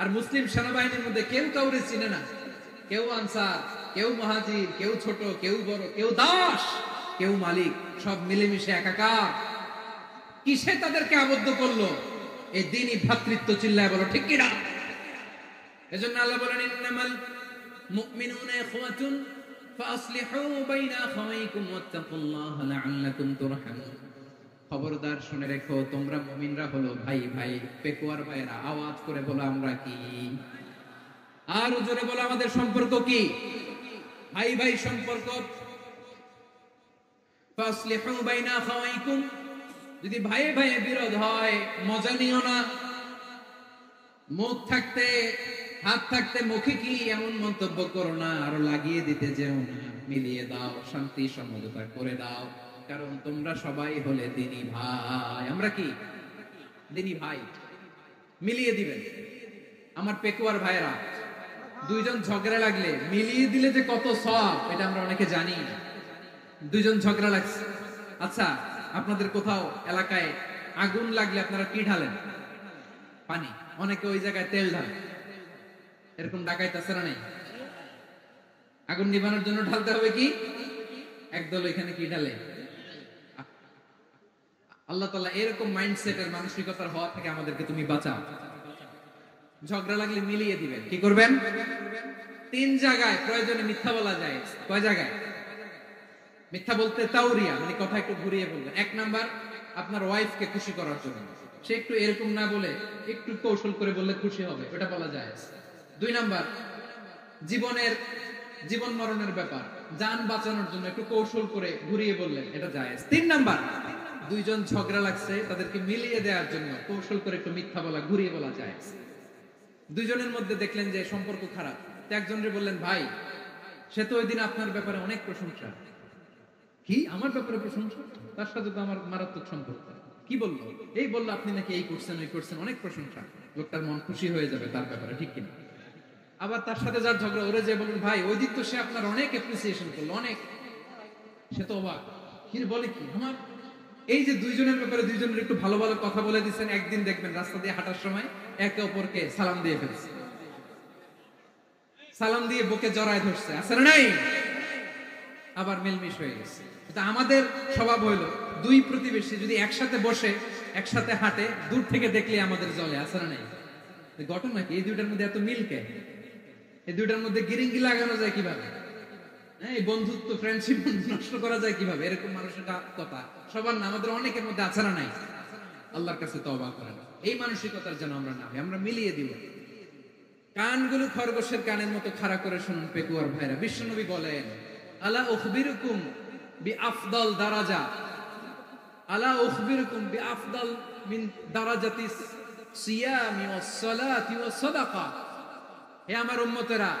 আর মুসলিম সেনাবাহিনীর মধ্যে কেউ কাউরে চিনে না। কেউ আনসার, কেউ মুহাজির, কেউ ছোট, কেউ বড়, কেউ দাস, কেউ মালিক, সব মিলেমিশে একাকার। কিসে তাদেরকে আবদ্ধ করলো? এই দ্বীনি ভ্রাতৃত্ব। চিল্লায় বলো ঠিক কিনা? এজন্য আল্লাহ বলেন ইন্নামাল মুমিনুনা ইখওয়াতুন ফাসলিহু বাইনা আখাওয়াইকুম ওয়াত্তাকুল্লাহা লাআল্লাকুম তুরহামুন। খবরদার শুনে রেখো, তোমরা মুমিনরা হলো ভাই ভাই। পেকুয়ার ভাইরা আওয়াজ করে বলো আমরা কি? আর জোরে বলো আমাদের সম্পর্ক কি? ভাই ভাই সম্পর্ক। ফাসলিহু বাইনা আখাওয়াইকুম, যদি ভাই ভাই বিরোধ হয় মজা নিও না। মুখ থাকতে হাত থাকতে মুখে কি এমন মন্তব্য করো না, আরো লাগিয়ে দিতে যেও না। মিলিয়ে দাও, শান্তি সমঝোতা করে দাও, কারণ তোমরা সবাই হলে দিনী ভাই। আমরা কি দিনী ভাই? মিলিয়ে দিবেন। আমার পেকুয়ার ভাইরা, দুইজন ঝগড়া লাগলে মিলিয়ে দিলে যে কত সওয়াব, এটা আমরা অনেকে জানি। দুইজন ঝগড়া লাগছে, আচ্ছা আপনাদের কোথাও এলাকায় আগুন লাগলে আপনারা কি ঢালেন? পানি। অনেকে ওই জায়গায় তেল ঢালে। এরকম ডাকাইতে আছে না নাই? আগুন নিভানোর জন্য ঢালতে হবে কি? একদল এখানে কি ঢালে? আল্লাহ তাআলা এরকম মাইন্ডসেটের মানসিকতার হওয়া থেকে আমাদেরকে তুমি বাঁচাও। ঝগড়া লাগলে মিলিয়ে দিবেন। কি করবেন? 3 জায়গায় প্রয়োজনে মিথ্যা বলা যায়। কয় জায়গায় মিথ্যা বলতে? তাওরিয়া, মানে কথা একটু ঘুরিয়ে বলবেন। 1 নাম্বার আপনার ওয়াইফকে খুশি করার জন্য, সে একটু এরকম না বলে একটু কৌশল করে বললে খুশি হবে, ওটা বলা যায়। 2 নাম্বার জীবন মরণের ব্যাপার, জান বাঁচানোর জন্য একটু কৌশল করে ঘুরিয়ে বললেন, এটা জায়েজ। 3 নাম্বার দুইজন ঝগড়া লাগছে, তাদেরকে মিলিয়ে দেওয়ার জন্য কৌশল করে একটু মিথ্যা বলা, ঘুরিয়ে বলা যায়। দুইজনের মধ্যে দেখলেন যে সম্পর্ক খারাপ, একজনরে বললেন ভাই, সে তো ওই দিন আপনার ব্যাপারে অনেক প্রশংসা। কি আমার ব্যাপারে প্রশংসা? তার সাথে তো আমার মারাত্মক সম্পর্ক। কি বললো? এই বললো আপনি নাকি এই করছেন ওই করছেন, অনেক প্রশংসা। লোকটার মন খুশি হয়ে যাবে তার ব্যাপারে, ঠিক কিনা? আবার তার সাথে যার ঝগড়া, ওরে যে বলুন ভাই ওই দিন তো সে আপনার অনেক অ্যাপ্রিসিয়েশন করলো, অনেক। সে তো অবাক, কি বলে কি আমার? এই যে দুইজনের ব্যাপারে দুইজনের একটু ভালো ভালো কথা বলে দিচ্ছেন, একদিন দেখবেন রাস্তা দিয়ে হাঁটার সময় একে অপরকে সালাম দিয়ে ফেলছে, সালাম দিয়ে বুকে জড়ায় ধরছে, আছে না নাই? আবার মিলমিশ হয়ে গেছে। এটা আমাদের স্বভাব হইলো, দুই প্রতিবেশী যদি একসাথে বসে একসাথে হাঁটে, দূর থেকে দেখলে আমাদের জলে, আছে না নাই? ঘটনা কি? এই দুইটার মধ্যে এত মিল কে? এই দুইটার মধ্যে গিরিঙ্গি লাগানো যায় কিভাবে? এই বন্ধুত্ব, ফ্রেন্ডশিপ নষ্ট করা যায় কিভাবে? এরকম মানুষের কথা সবার না, আমাদের অনেকের মধ্যে আছে না নাই? আল্লাহর কাছে তওবা করেন, এই মানসিকতার যেন আমরা না হই, আমরা মিলিয়ে দিব। কানগুলো খরগোশের কানের মতো খাড়া করে শুনুন পেকুয়ার ভাইরা। বিশ্বনবী বলেন, আলা উখবিরুকুম বিআফদাল দারাজা, আলা উখবিরুকুম বিআফদাল মিন দারাজাতিস সিয়ামি ওয়াস সালাতি ওয়াস সাদাকা। হে আমার উম্মতেরা,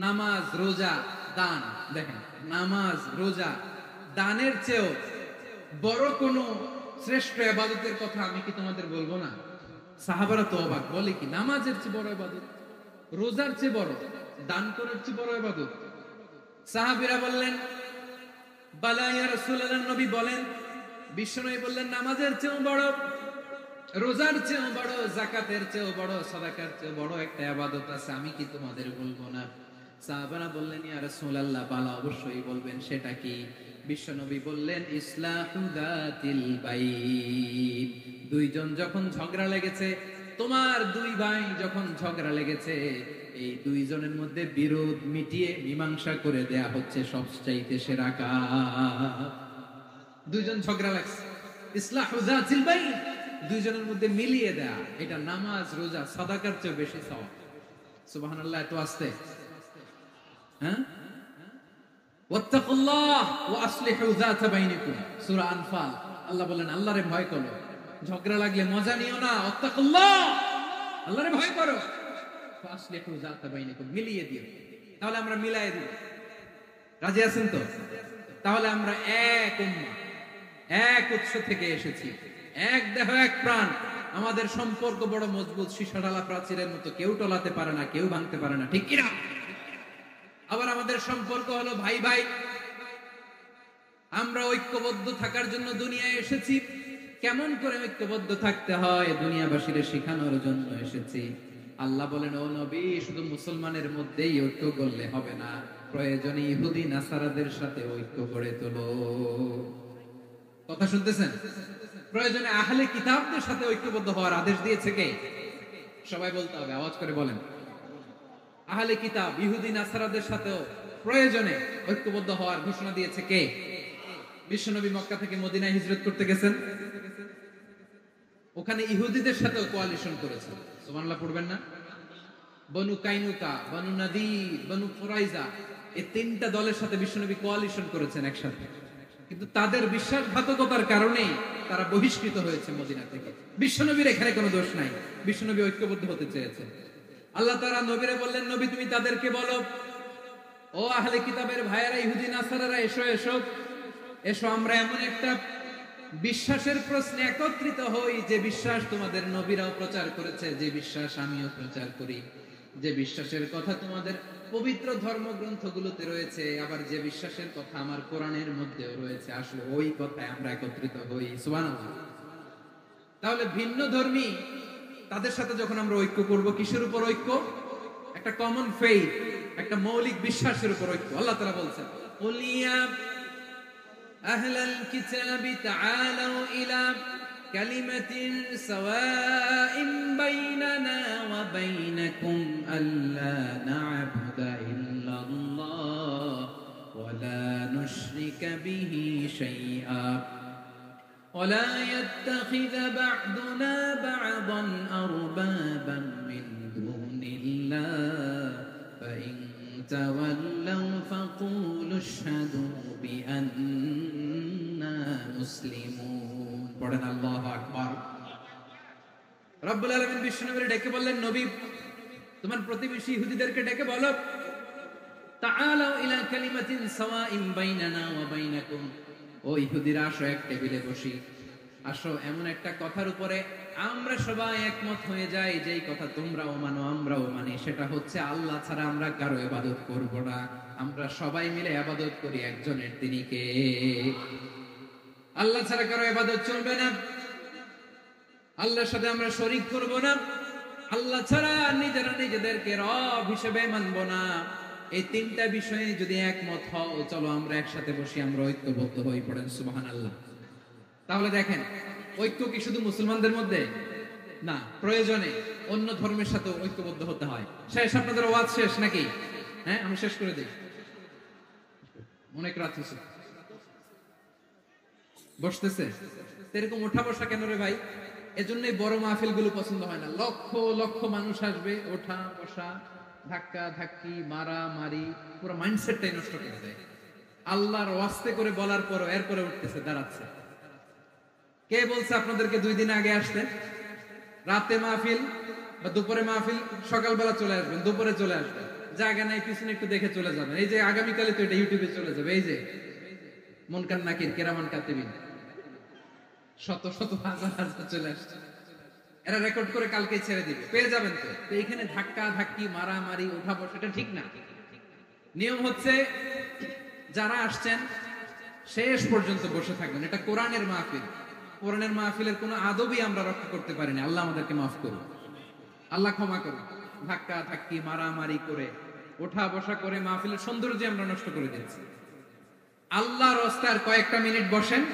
নামাজ, রোজা, দান, দেখেন নামাজ, রোজা, দানের চেয়েও বড় কোন শ্রেষ্ঠ ইবাদতের কথা আমি কি তোমাদের বলবো না? সাহাবারা তো অবাক, বলে কি নামাজের চেয়ে বড় ইবাদত, রোজার চেয়ে বড়, দান করার চেয়ে বড় ইবাদত? সাহাবীরা বললেন বালা ইয়া রাসূলুল্লাহ। নবী বলেন, বিশ্বনবী বললেন নামাজের চেয়েও বড়, রোজার চেয়েও বড়, যাকাতের চেয়েও বড়, সাদাকার চেয়েও বড় একটা ইবাদত আছে, আমি কি তোমাদের বলবো না? সাহাবারা বললেন ইয়া রাসূলুল্লাহ, বালা অবশ্যই বলবেন, সেটা কি? বিশ্বনবী বললেন ইসলাহু যাতিল বাইন। দুইজন যখন ঝগড়া লেগেছে, তোমার দুই ভাই যখন ঝগড়া লেগেছে, এই দুইজনের মধ্যে বিরোধ মিটিয়ে মীমাংসা করে দেয়া হচ্ছে সবচাইতে সেরা কাজ। দুইজন ঝগড়া লাগছে, ইসলাহু যাতিল বাইন, দুইজনের মধ্যে মিলিয়ে দেয়া, এটা নামাজ, রোজা, সাদাকার চেয়ে বেশি সওয়াব। সুবহানাল্লাহ। এত আস্তে, হ্যাঁ? ওয়াত্তাকুল্লাহ ওয়া আসলিহু যাতা বাইনিকুম, সূরা আনফাল। আল্লাহ বলেন আল্লাহরে ভয় করো, ঝগড়া লাগলে মজা নিও না। ওয়াত্তাকুল্লাহ, আল্লাহরে ভয় করো, ওয়া আসলিহু যাতা বাইনিকুম, মিলিয়ে দিও। তাহলে আমরা মিলাই দিব। রাজি আছেন তো? তাহলে আমরা এক উম্মাহ, এক উৎস থেকে এসেছি, এক দেহ এক প্রাণ। আমাদের সম্পর্ক বড় মজবুত, সীসাডালা প্রাচীরের মতো, কেউ টলাতে পারে না, কেউ ভাঙতে পারে না, ঠিক কিনা? আবার আমাদের সম্পর্ক হলো ভাই ভাই। আমরা ঐক্যবদ্ধ থাকার জন্য দুনিয়ায় এসেছি। কেমন করে ঐক্যবদ্ধ থাকতে হয় দুনিয়াবাসীর শেখানোর জন্য এসেছি। আল্লাহ বলেন, ও নবী, শুধু মুসলমানের মধ্যেই ঐক্য করলে হবে না, প্রয়োজনে ইহুদি নাসারাদের সাথে ঐক্য গড়ে তোলো। কথা শুনতেছেন? প্রয়োজনে আহলে কিতাবদের সাথে ঐক্যবদ্ধ হওয়ার আদেশ দিয়েছে কে? সবাই বলতে হবে, আওয়াজ করে বলেন। আহলে কিতাব ইহুদি নাসারাদের সাথেও প্রয়োজনে ঐক্যবদ্ধ হওয়ার ঘোষণা দিয়েছে কে? বিশ্বনবী মক্কা থেকে মদিনায় হিজরত করতে গেছেন, ওখানে ইহুদিদের সাথেও কোয়ালিশন করেছেন। সুবহানাল্লাহ পড়বেন না? বনু কাইনুকা, বনু নাদির, বনু কুরাইজা, এই তিনটা দলের সাথে বিশ্বনবী কোয়ালিশন করেছেন একসাথে। কিন্তু তাদের বিশ্বাসঘাতকতার কারণেই তারা বহিষ্কৃত হয়েছে মদিনা থেকে। বিশ্বনবীর এখানে কোনো দোষ নাই, বিশ্বনবী ঐক্যবদ্ধ হতে চেয়েছেন। আল্লাহ তাআলা নবীরে বললেন, নবী তুমি তাদেরকে বলো, ও আহলে কিতাবের ভাইয়েরা, ইহুদি নাসারারা, এসো এসো এসো, আমরা এমন একটা বিশ্বাসের প্রশ্নে একত্রিত হই যে বিশ্বাস তোমাদের নবীরাও প্রচার করেছে, যে বিশ্বাস আমিও প্রচার করি, যে বিশ্বাসের কথা তোমাদের পবিত্র ধর্মগ্রন্থগুলোতে রয়েছে, আবার যে বিশ্বাসের কথা আমার কোরআনের মধ্যেও রয়েছে, আসলে ওই কথায় আমরা একত্রিত হই। সুবহানাল্লাহ। তাহলে ভিন্ন ধর্মী তাদের সাথে যখন আমরা ঐক্য করব, কিসের উপর ঐক্য? একটা কমন ফেইথ, একটা মৌলিক বিশ্বাসের উপর ঐক্য। আল্লাহ তাআলা বলছেন, কুলিয়া আহলাল কিতাবি তাআলু ইলা কালিমাতিন সাওয়াইন বাইনানা ওয়া বাইনাকুম আল্লা না'বুদা ইল্লাল্লাহ ওয়া লা নুশরিকা বিহি শাইআ ولا يتخذ بعضنا بعضا أربابا من دون الله فإن تولوا فقولوا اشهدوا بأننا مسلمون পড়েন আল্লাহু আকবার। রব্বুল আলামিন বিশ্বনবীকে ডেকে বললেন, নবী তোমার প্রতিবেশী ইহুদিদেরকে ডেকে বলো, তাআলাউ ইলা কালিমাতিন সাওয়াইন বাইনানা ওয়া বাইনাকুম, ও ইহুদিরা আসো এক টেবিলে বসি, আসো এমন একটা কথার উপরে আমরা সবাই একমত হয়ে যাই, যেই কথা তোমরাও মানো আমরাও মানি, সেটা হচ্ছে আল্লাহ ছাড়া আমরা কারো ইবাদত করব না, আমরা সবাই মিলে ইবাদত করি একজনের, তিনি কে? আল্লাহ ছাড়া কারো ইবাদত চলবে না, আল্লাহর সাথে আমরা শরীক করব না, আল্লাহ ছাড়া নিজেরা নিজেদেরকে রব হিসেবে মানব না। এই তিনটা বিষয়ে যদি একমত হও, চলো আমরা একসাথে বসি, আমরা ঐক্যবদ্ধ হই। পড়েন সুবহানাল্লাহ। তাহলে দেখেন, ঐক্য কি শুধু মুসলমানদের মধ্যে না, প্রয়োজনে অন্য ধর্মের সাথে ঐক্যবদ্ধ হতে হয়। শেষ? আপনাদের ওয়াজ শেষ নাকি? হ্যাঁ, আমি শেষ করে দিই, অনেক রাত হয়েছে। বসতেছে এরকম ওঠা বসা কেন রে ভাই? এজন্যই বড় মাহফিল গুলো পছন্দ হয় না। লক্ষ লক্ষ মানুষ আসবে, ওঠা বসা, ধাক্কা ধাক্কি, মারা মারি, পুরো মাইন্ডসেটটাই নষ্ট করে দেয়। আল্লাহর ওয়াস্তে করে বলার পরও এরপরে উঠতেছে, দাঁড়াচ্ছে। কে বলছে আপনাদেরকে 2 দিন আগে আসতে? রাতে মাহফিল বা দুপুরে মাহফিল, সকালবেলা চলে আসবেন, দুপুরে চলে আসবেন, জায়গা নাই পিছনে একটু দেখে চলে যাবেন। এই যে আগামীকালে তো এটা ইউটিউবে চলে যাবে, এই যে মুনকার নাকির কিরামান কাতিবিন, শত শত হাজার হাজার চলে আসছে, এরা রেকর্ড করে কালকে ছেড়ে দিবে, পেয়ে যাবেন। তো এইখানে ধাক্কা ধাক্কি, মারামারি, ওঠা বসা, এটা ঠিক না। নিয়ম হচ্ছে যারা আসছেন শেষ পর্যন্ত বসে থাকবেন। এটা কোরআনের মাহফিল, কোরআনের মাহফিলের কোনো আদবই আমরা রক্ষা করতে পারিনি। আল্লাহ আমাদেরকে মাফ করুন, আল্লাহ ক্ষমা করুন। ধাক্কা ধাক্কি, মারামারি করে, ওঠা বসা করে মাহফিলের সৌন্দর্য আমরা নষ্ট করে দিচ্ছি। আল্লাহর রাস্তায় কয়েকটা মিনিট বসেন।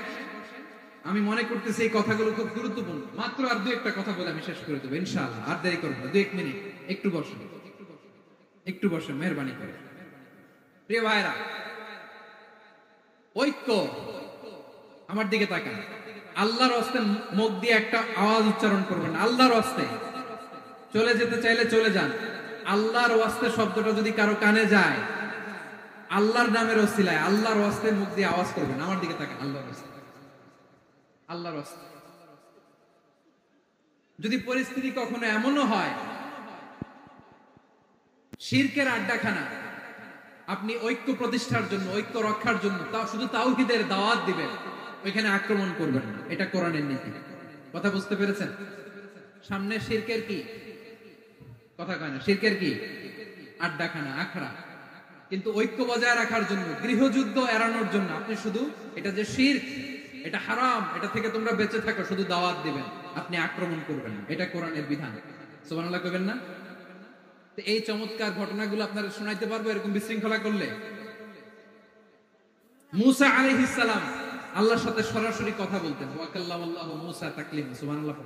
আমি মনে করতেছি এই কথাগুলো খুব গুরুত্বপূর্ণ। মাত্র আর 2-1টা কথা বলে আমি শেষ করে দেবো ইনশাআল্লাহ, আর দেরি করবো না। 2-1 মিনিট একটু বসেন, একটু বসেন মেহরবানি করে। প্রিয় ভাইরা, ঐক্য, আমার দিকে তাকান। আল্লাহর রাস্তায় মুখ দিয়ে একটা আওয়াজ উচ্চারণ করবেন, আল্লাহর রাস্তায়। চলে যেতে চাইলে চলে যান। আল্লাহর রাস্তায় শব্দটা যদি কারো কানে যায়, আল্লাহর নামের ওসিলায় আল্লাহর রাস্তায় মুখ দিয়ে আওয়াজ করবেন। আমার দিকে তাকান, আল্লাহর রাস্তায়, আল্লাহর রাস্তায়। যদি পরিস্থিতি কখনো এমনও হয় শিরকের আড্ডাখানা, আপনি ঐক্য প্রতিষ্ঠার জন্য, ঐক্য রক্ষার জন্য শুধু তাওহীদের দাওয়াত দিবেন, ওইখানে আক্রমণ করবেন না। এটা কোরআনের নীতি। কথা বুঝতে পেরেছেন? সামনে শিরকের কি কথা কয় না, শিরকের কি আড্ডাখানা, আখড়া। কিন্তু ঐক্য বজায় রাখার জন্য, গৃহযুদ্ধ এড়ানোর জন্য আপনি শুধু এটা যে শিরক, এটা হারাম, এটা থেকে তোমরা বেঁচে থাকো, শুধু দাওয়াত দিবেন, আপনি আক্রমণ করবেন না। এটা কোরআনের বিধান। সুবহানাল্লাহ কইবেন না? তো এই চমৎকার ঘটনাগুলো আপনারা শোনাইতে পারবো এরকম বিশৃঙ্খলা করলে। মূসা আলাইহিস সালাম আল্লাহর সাথে সরাসরি কথা বলতেন। ওয়া কাল্লামাল্লাহু মূসা তাকলিমা। সুবহানাল্লাহ।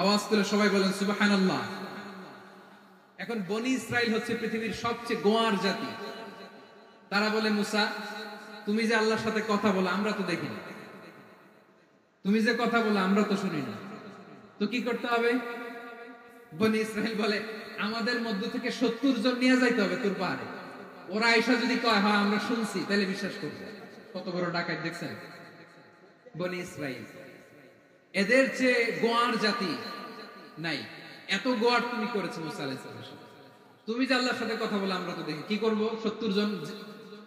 আওয়াজ তুলে সবাই বলেন সুবহানাল্লাহ। এখন বনি ইসরাইল হচ্ছে পৃথিবীর সবচেয়ে গোয়ার জাতি। তারা বলে, মুসা তুমি যে আল্লাহর সাথে কথা বলো আমরা তো দেখি না, তুমি যে কথা বলো আমরা তো শুনি না, তো কি করতে হবে? বনি ইসরাইল বলে, আমাদের মধ্য থেকে 70 জন নিয়ে যাইতে হবে তোর পাহাড়ে। ওরা আয়েশা যদি কয় হ্যাঁ আমরা শুনছি, তাহলে বিশ্বাস করবে। কত বড় ডাকাত দেখছেন বনি ইসরাইল। এদের চেয়ে গোয়ার জাতি নাই। এত গোয়ার তুমি করেছো মুসা আলাইহিস সালাম। তুমি যে আল্লাহর সাথে কথা বলে আমরা তো দেখি, কি করব? 70 জন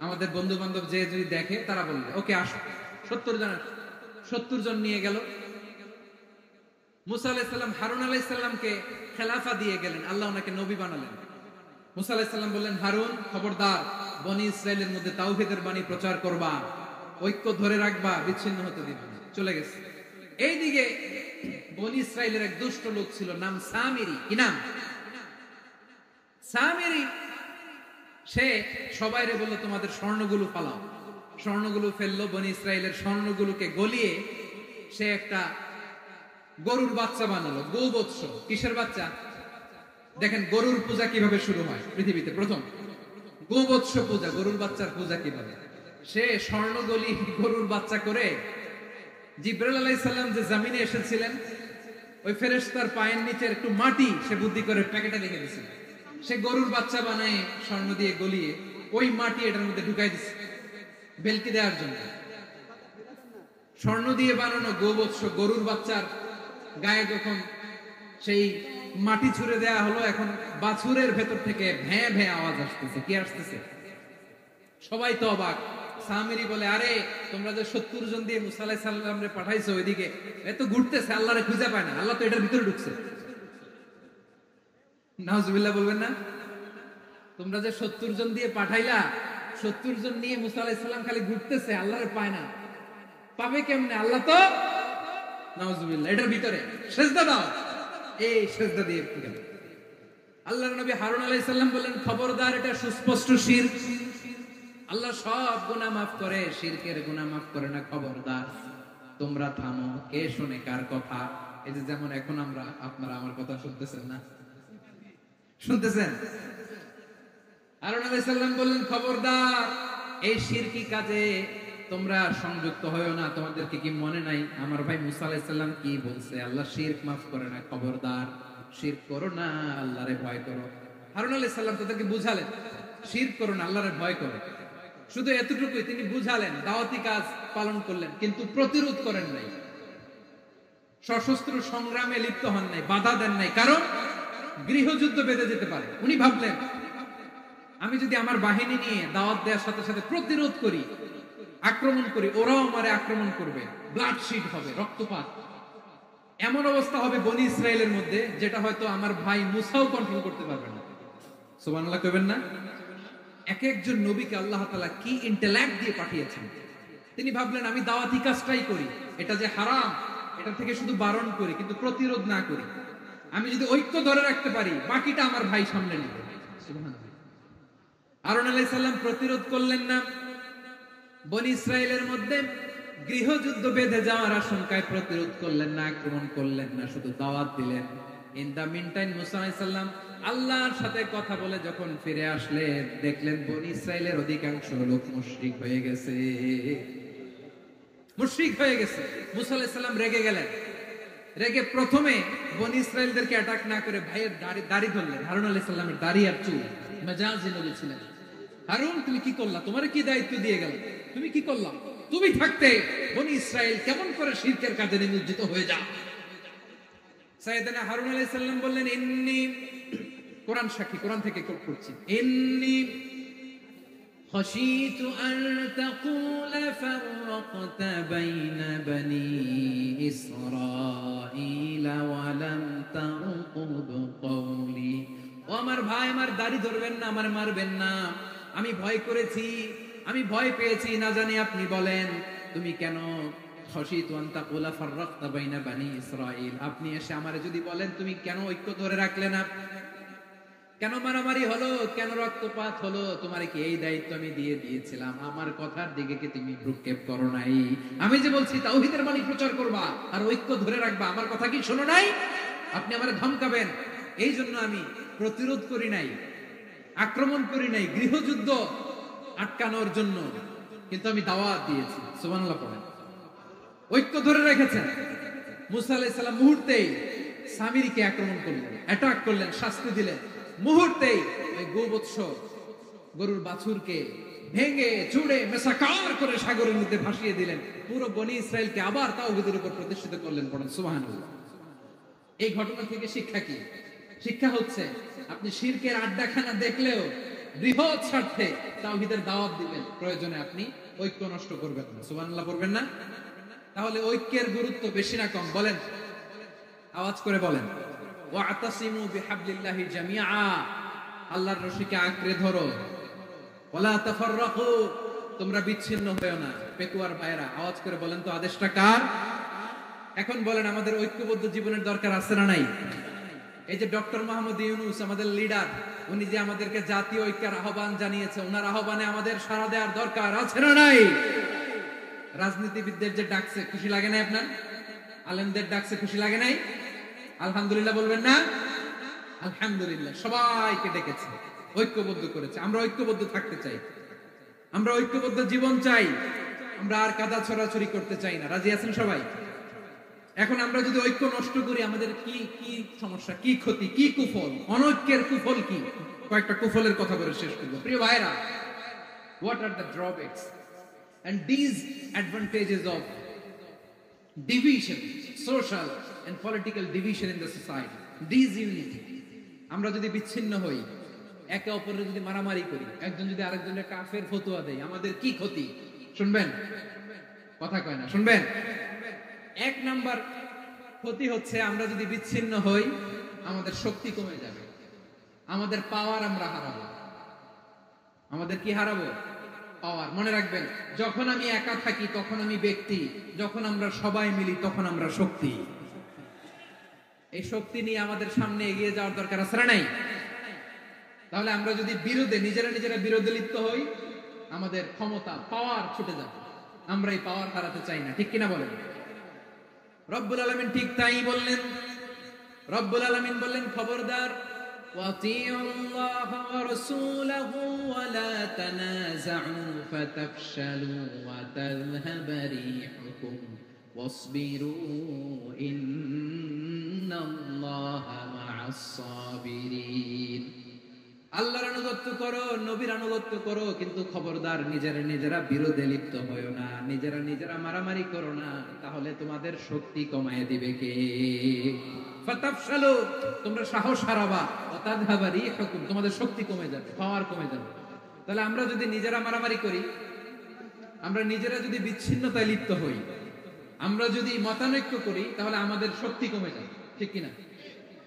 আমাদের বন্ধু বান্ধব যে যদি দেখে তারা বলবে ওকে আসো, 70 জন নিয়ে গেল। মুসা আলাইহিস সালাম হারুন আলাইহিস সালামকে খেলাফা দিয়ে গেলেন, আল্লাহ ওনাকে নবী বানালেন। মুসা আলাইহিস সালাম বললেন, হারুন খবরদার, বনি ইসরাইলের মধ্যে তাওহীদের বাণী প্রচার করবা, ঐক্য ধরে রাখবা, বিচ্ছিন্ন হতে দিবা না। চলে গেছে। এইদিকে বনি ইসরাইলের এক দুষ্ট লোক ছিল, নাম সামিরি। কি নাম? সামিরি। সে সবাইরে বলল তোমাদের স্বর্ণগুলো ফালাও। স্বর্ণগুলো ফেললো, বনি ইসরাইলের স্বর্ণগুলোকে গলিয়ে সে একটা গরুর বাচ্চা বানালো। গোবৎস। কিসের বাচ্চা? দেখেন গরুর পূজা কিভাবে শুরু হয় পৃথিবীতে প্রথম। গোবৎস পূজা, গরুর বাচ্চার পূজা কিভাবে। সে স্বর্ণ গলি গরুর বাচ্চা করে জিবরাইল আলাইহিস সালাম যে জমিনে এসেছিলেন, ওই ফেরেশতার পায়ের নিচে একটু মাটি সে বুদ্ধি করে প্যাকেটে রেখে দিয়েছিল। সে গরুর বাচ্চা বানায় স্বর্ণ দিয়ে গলিয়ে ওই মাটি এটার মধ্যে ঢুকাই দিচ্ছে বেলকি দেওয়ার জন্য। স্বর্ণ দিয়ে বানানো গোবৎস গরুর বাচ্চার গায়ে যখন সেই মাটি ছুঁড়ে দেয়া হলো, এখন বাছুরের ভেতর থেকে ভ্যাঁ ভ্যাঁ আওয়াজ আসতেছে। কি আসতেছে? সবাই তো অবাক। সামিরি বলে, আরে তোমরা যে 70 জন দিয়ে মুসা আলাইহিস সালামরে পাঠাইছো ওইদিকে, এত ঘুরতেছে, আল্লাহরে খুঁজে পায় না, আল্লাহ তো এটার ভিতরে ঢুকছে। নাউজুবিল্লাহ বলবেন না? তোমরা যে 70 জন দিয়ে পাঠাইলা, 70 জন নিয়ে মুসা আলাইহিস সালাম খালি ঘুরতেছে, আল্লাহরে পায় না। পাবে কেমনে? আল্লাহ তো নাউজুবিল্লাহ এটার ভিতরে। সিজদা দাও। এই সিজদা দিয়ে গেল। আল্লাহর নবী হারুন আলাইহিস সালাম বললেন, খবরদার, এটা সুস্পষ্ট শিরক। আল্লাহ সব গুনাহ মাফ করে, শিরকের গুনাহ মাফ করে না। খবরদার, তোমরা থামো। কে শুনে কার কথা? এই যে যেমন এখন আপনারা আমার কথা শুনতেছেন না? শুনতেছেন? হারুন আলাইহিস সালাম বললেন, খবরদার, এই শিরকি কাজে তোমরা সংযুক্ত হয়ো না। তোমাদেরকে কি মনে নাই আমার ভাই মুসা আলাইহিস সালাম কি বলছে? আল্লাহ শিরক মাফ করে না। খবরদার, শিরক করো না, আল্লাহরে ভয় করো। হারুন আলাইহিস সালাম তাদেরকে বুঝালেন, শিরক করো না, আল্লাহরে ভয় করো। শুধু এতটুকুই তিনি বুঝালেন, দাওয়াতি কাজ পালন করলেন, কিন্তু প্রতিরোধ করেন নাই, সশস্ত্র সংগ্রামে লিপ্ত হন নাই, বাধা দেন নাই। কারণ গৃহযুদ্ধ বেঁধে যেতে পারে। উনি ভাবলেন, আমি যদি আমার বাহিনী নিয়ে দাওয়াত দেওয়ার সাথে সাথে প্রতিরোধ করি, আক্রমণ করি, ওরাও আমারে আক্রমণ করবে, ব্লাডশিট হবে, রক্তপাত। এমন অবস্থা হবে বনি ইসরাইলের মধ্যে, যেটা হয়তো আমার ভাই মুসাও কন্ট্রোল করতে পারবে না। সুবহানাল্লাহ কইবেন না? এক একজন নবীকে আল্লাহ তাআলা কি ইন্টেলেক্ট দিয়ে পাঠিয়েছেন। তিনি ভাবলেন, আমি দাওয়াতি কাজটাই করি, এটা যে হারাম এটা থেকে শুধু বারণ করি, কিন্তু প্রতিরোধ না করি। আমি যদি ঐক্য ধরে রাখতে পারি, বাকিটা আমার ভাই সামলে নেবে। সুবহানাল্লাহ। হারুন আলাইহিস সালাম প্রতিরোধ করলেন না। বনি ইসরাইলের মধ্যে গৃহযুদ্ধ বেঁধে যাওয়ার আশঙ্কায় প্রতিরোধ করলেন না, আক্রমণ করলেন না, শুধু দাওয়াত দিলেন। ইন দা মিন টাইম মুসা আলাইহিস সালাম আল্লাহর সাথে কথা বলে যখন ফিরে আসলেন, দেখলেন বনি ইসরাইলের অধিকাংশ লোক মুশরিক হয়ে গেছে। মুশরিক হয়ে গেছে। মুসা আলাইহিস সালাম রেগে গেলেন। রেগে প্রথমে বনি ইসরাইলদেরকে অ্যাটাক না করে ভাইয়ের দাড়ি ধরলেন। হারুন আলাইহিস সালামের দাড়ি আর চুল। মেজাজি নবী ছিলেন। হারুন, তুমি কি করলা? তোমারে কি দায়িত্ব দিয়ে গেল? তুমি কি করলা? তুমি থাকতে বনি ইসরাইল কেমন করে শিরকের কাজে নিমজ্জিত হয়ে যায়? সাইয়েদনা হারুন আলাইহিস সালাম বললেন, ইন্নী, কোরআন সাক্ষী, কোরআন থেকে কোট করছি, ইন্নী খাশিতু আন তাকুলা ফাররাকতা বাইনা বনি ইসরাঈলা ওয়া লাম তারকুব কওলি। ও আমার ভাই, আমার দাড়ি ধরবেন না, আমার মারবেন না। আমি ভয় করেছি, আমি ভয় পেয়েছি, না জানি আপনি বলেন তুমি কেন খাশিতু আন তাকুলা ফাররাকতা বাইনা বনি ইসরাঈল, আপনি এসে আমারে যদি বলেন তুমি কেন ঐক্য ধরে রাখলে না, কেন মারামারি হলো, কেন রক্তপাত হলো, তোমারে কি এই দায়িত্ব আমি দিয়ে দিয়েছিলাম? আমার কথার দিকে কি তুমি ভ্রুক্ষেপ করো নাই? আমি যে বলছি তাওহীদের বাণী প্রচার করবা আর ঐক্য ধরে রাখবা, আমার কথা কি শোনো নাই? আপনি আমারে ধমকাবেন, এই জন্য আমি প্রতিরোধ করি নাই, আক্রমণ করি নাই, গৃহযুদ্ধ আটকানোর জন্য, কিন্তু আমি দাওয়াত দিয়েছি। সুবহানাল্লাহ পড়েন। ঐক্য ধরে রেখেছেন। মুসা আলাইহিস সালাম মুহূর্তেই সামিরীকে আক্রমণ করলেন, অ্যাটাক করলেন, শাস্তি দিলেন। মুহূর্তেই ওই গোবৎস গরুর বাছুরকে ভেঙে চুড়ে মেসাকার করে সাগরের মধ্যে ভাসিয়ে দিলেন। পুরো বনি ইসরায়েলকে আবার তাওহীদের উপর প্রতিষ্ঠিত করলেন। পড়েন সুবহানাল্লাহ। এই ঘটনা থেকে শিক্ষা কি? শিক্ষা হচ্ছে আপনি শিরকের আড্ডাখানা দেখলেও বৃহৎ স্বার্থে তাওহীদের দাওয়াত দিবেন, প্রয়োজনে আপনি ঐক্য নষ্ট করবেন না। সুবহানাল্লাহ পড়বেন না? তাহলে ঐক্যের গুরুত্ব বেশি না কম? বলেন, আওয়াজ করে বলেন। ওয়াতাসিমু বিহাবলিল্লাহি জামিআ, আল্লাহর রশিকে আঁকড়ে ধরো। ওয়ালা তাফাররাকু, তোমরা বিচ্ছিন্ন হয়ো না। পেকুয়ার ভাইরা আওয়াজ করে বলেন তো, আদেশটা কার? এখন বলেন, আমাদের ঐক্যবদ্ধ জীবনের দরকার আছে না নাই? এই যে ডক্টর মোহাম্মদ ইউনূস আমাদের লিডার, উনি যে আমাদেরকে জাতীয় ঐক্যের আহ্বান জানিয়েছে, ওনার আহ্বানে আমাদের সাড়া দেওয়ার দরকার আছে না নাই? রাজনীতিবিদদের যে ডাকছে, খুশি লাগে নাই আপনার? আলেমদের ডাকছে, খুশি লাগে নাই? আলহামদুলিল্লাহ বলবেন না? আলহামদুলিল্লাহ। সবাইকে ডেকেছে, ঐক্যবদ্ধ করেছে। আমরা ঐক্যবদ্ধ থাকতে চাই, আমরা ঐক্যবদ্ধ জীবন চাই, আমরা আর কাদা ছড়াছড়ি করতে চাই না। রাজি আছেন সবাই? এখন আমরা যদি ঐক্য নষ্ট করি, আমাদের কি কি সমস্যা, কি ক্ষতি, কি কুফল? অনৈক্যের কুফল কি? কয়েকটা কুফলের কথা বলে শেষ করব। প্রিয় ভাইরা, what are the drawbacks and disadvantages of division, social and political division in the society, disunity? আমরা যদি বিচ্ছিন্ন হই, একে অপরের যদি মারামারি করি, একজন যদি আরেকজনের কাফের ফতোয়া দেয়, আমাদের কি ক্ষতি? শুনবেন? কথা কয় না, শুনবেন? এক নাম্বার ক্ষতি হচ্ছে, আমরা যদি বিচ্ছিন্ন হই, আমাদের শক্তি কমে যাবে, আমাদের পাওয়ার আমরা হারাবো। আমাদের কি হারাবো? পাওয়ার। মনে রাখবেন, যখন আমি একা থাকি তখন আমি ব্যক্তি, যখন আমরা সবাই মিলি তখন আমরা শক্তি। এই শক্তি নিয়ে আমাদের সামনে এগিয়ে যাওয়ার দরকার আছে না নাই? তাহলে আমরা যদি বিরোধে, নিজেরা নিজেরা বিরোধে লিপ্ত হই, আমাদের ক্ষমতা, পাওয়ার ছুটে যাবে। আমরা এই পাওয়ার হারাতে চাই না, ঠিক কিনা বলেন? রব্বুল আলামিন ঠিক তাই বললেন। রব্বুল আলামিন বললেন, খবরদার, ওয়াতিউল্লাহ ওয়া রাসূলাহু ওয়া লা তানাযাউ ফাতাফশালু ওয়া তাযহাবা রিহুকুম ওয়াসবিরু ইন্নাল্লাহা মা'আস সাবিরিন। আল্লাহর আনুগত্য করো, নবীর আনুগত্য করো, কিন্তু খবরদার নিজেরা নিজেরা বিরোধে লিপ্ত হয়ো না, নিজেরা নিজেরা মারামারি করো না, তাহলে তোমাদের শক্তি কমায় দিবে কে? ফাতাফশালু, তোমরা সাহস হারাবা, ওয়া তাযহাবা রিহুকুম, তোমাদের শক্তি কমে যাবে, পাওয়ার কমে যাবে। তাহলে আমরা যদি নিজেরা মারামারি করি, আমরা নিজেরা যদি বিচ্ছিন্নতায় লিপ্ত হই, আমরা যদি মতানৈক্য করি, তাহলে আমাদের শক্তি কমে যাবে, ঠিক কিনা?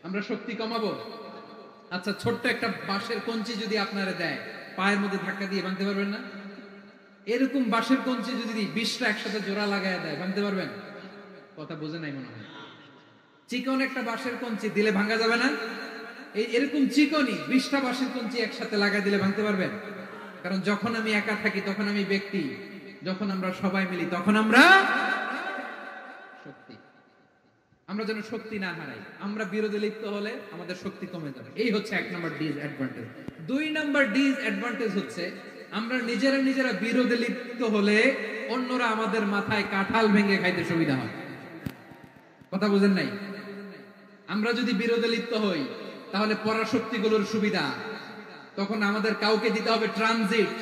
আমরা শক্তি কমাবো। আচ্ছা, ছোট্ট একটা বাঁশের কঞ্চি যদি আপনারা দেয়, পায়ের মধ্যে ধাক্কা দিয়ে ভাঙতে পারবেন না? এরকম বাঁশের কঞ্চি যদি 20টা একসাথে জোড়া লাগায় দেয়, ভাঙতে পারবেন? কথা বোঝে নাই মনে হয়। চিকন একটা বাঁশের কঞ্চি দিলে ভাঙা যাবে না? এরকম চিকনই 20টা বাঁশের কঞ্চি একসাথে লাগাই দিলে ভাঙতে পারবেন? কারণ যখন আমি একা থাকি তখন আমি ব্যক্তি, যখন আমরা সবাই মিলি তখন আমরা শক্তি। আমরা যেন শক্তি না হারাই। আমরা বিরোধে লিপ্ত হলে আমাদের শক্তি কমে যাবে। এই হচ্ছে এক নাম্বার ডিসঅ্যাডভান্টেজ। 2 নাম্বার ডিসঅ্যাডভান্টেজ হচ্ছে, আমরা নিজেরা নিজেরা বিরোধে লিপ্ত হলে অন্যরা আমাদের মাথায় কাঁঠাল ভেঙে খাইতে সুবিধা হয়। কথা বুঝেন নাই? আমরা যদি বিরোধে লিপ্ত হই, তাহলে পরাশক্তিগুলোর সুবিধা, তখন আমাদের কাউকে দিতে হবে ট্রানজিট,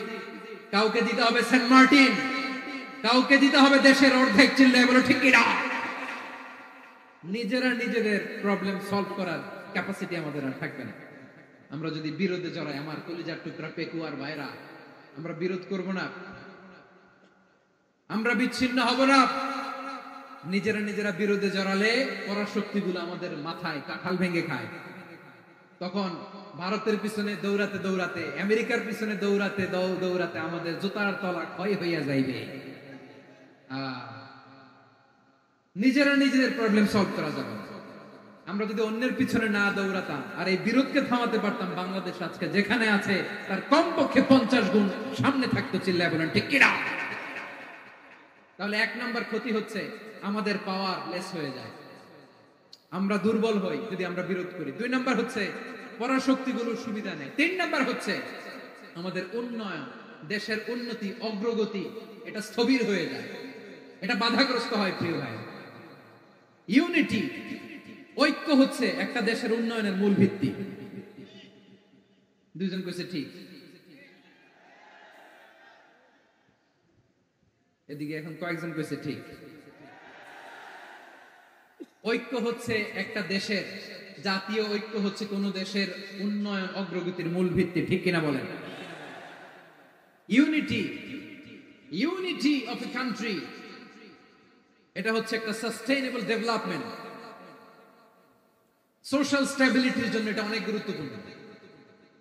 কাউকে দিতে হবে সেন্ট মার্টিন, কাউকে দিতে হবে দেশের অর্ধেক। চিল্লায় বলো ঠিক কিনা? নিজেরা নিজেদের প্রবলেম সলভ করার ক্যাপাসিটি আমাদের আর থাকবে না। আমরা যদি বিরোধে জড়াই, আমার কলিজার টুকরা পেকুয়ার ভাইরা, আমরা বিরোধ করব না, আমরা বিচ্ছিন্ন হব না। নিজেরা নিজেরা বিরোধে জড়ালে পরাশক্তিগুলো আমাদের মাথায় কাঁঠাল ভেঙে খায়। তখন ভারতের পিছনে দৌড়াতে দৌড়াতে, আমেরিকার পিছনে দৌড়াতে দৌড়াতে আমাদের জুতার তলা ক্ষয় হইয়া যাইবে। নিজেরা নিজেদের প্রবলেম সলভ করা যাবে। আমরা যদি অন্যের পিছনে না দৌড়াতাম আর এই বিরোধকে থামাতে পারতাম, বাংলাদেশ আজকে যেখানে আছে তার কমপক্ষে 50 গুণ সামনে থাকতো। চিল্লায় বলেন ঠিক কিনা? তাহলে 1 নাম্বার ক্ষতি হচ্ছে, আমাদের পাওয়ার লেস হয়ে যায়। আমরা দুর্বল হই যদি আমরা বিরোধ করি। 2 নাম্বার হচ্ছে পরাশক্তিগুলোর সুবিধা নেয়। 3 নাম্বার হচ্ছে আমাদের উন্নয়ন, দেশের উন্নতি, অগ্রগতি এটা স্থবির হয়ে যায়, এটা বাধাগ্রস্ত হয়। প্রিয় ভাই, ইউনিটি, ঐক্য হচ্ছে একটা দেশের উন্নয়নের মূল ভিত্তি। দুইজন কইছে ঠিক, এদিকে এখন কয়েকজন কইছে ঠিক। ঐক্য হচ্ছে একটা দেশের, জাতীয় ঐক্য হচ্ছে কোন দেশের উন্নয়ন অগ্রগতির মূল ভিত্তি, ঠিক কিনা বলেন? Unity, unity of a country, এটা হচ্ছে একটা সাস্টেইনেবল ডেভেলপমেন্ট, সোশ্যাল স্ট্যাবিলিটির জন্য এটা অনেক গুরুত্বপূর্ণ।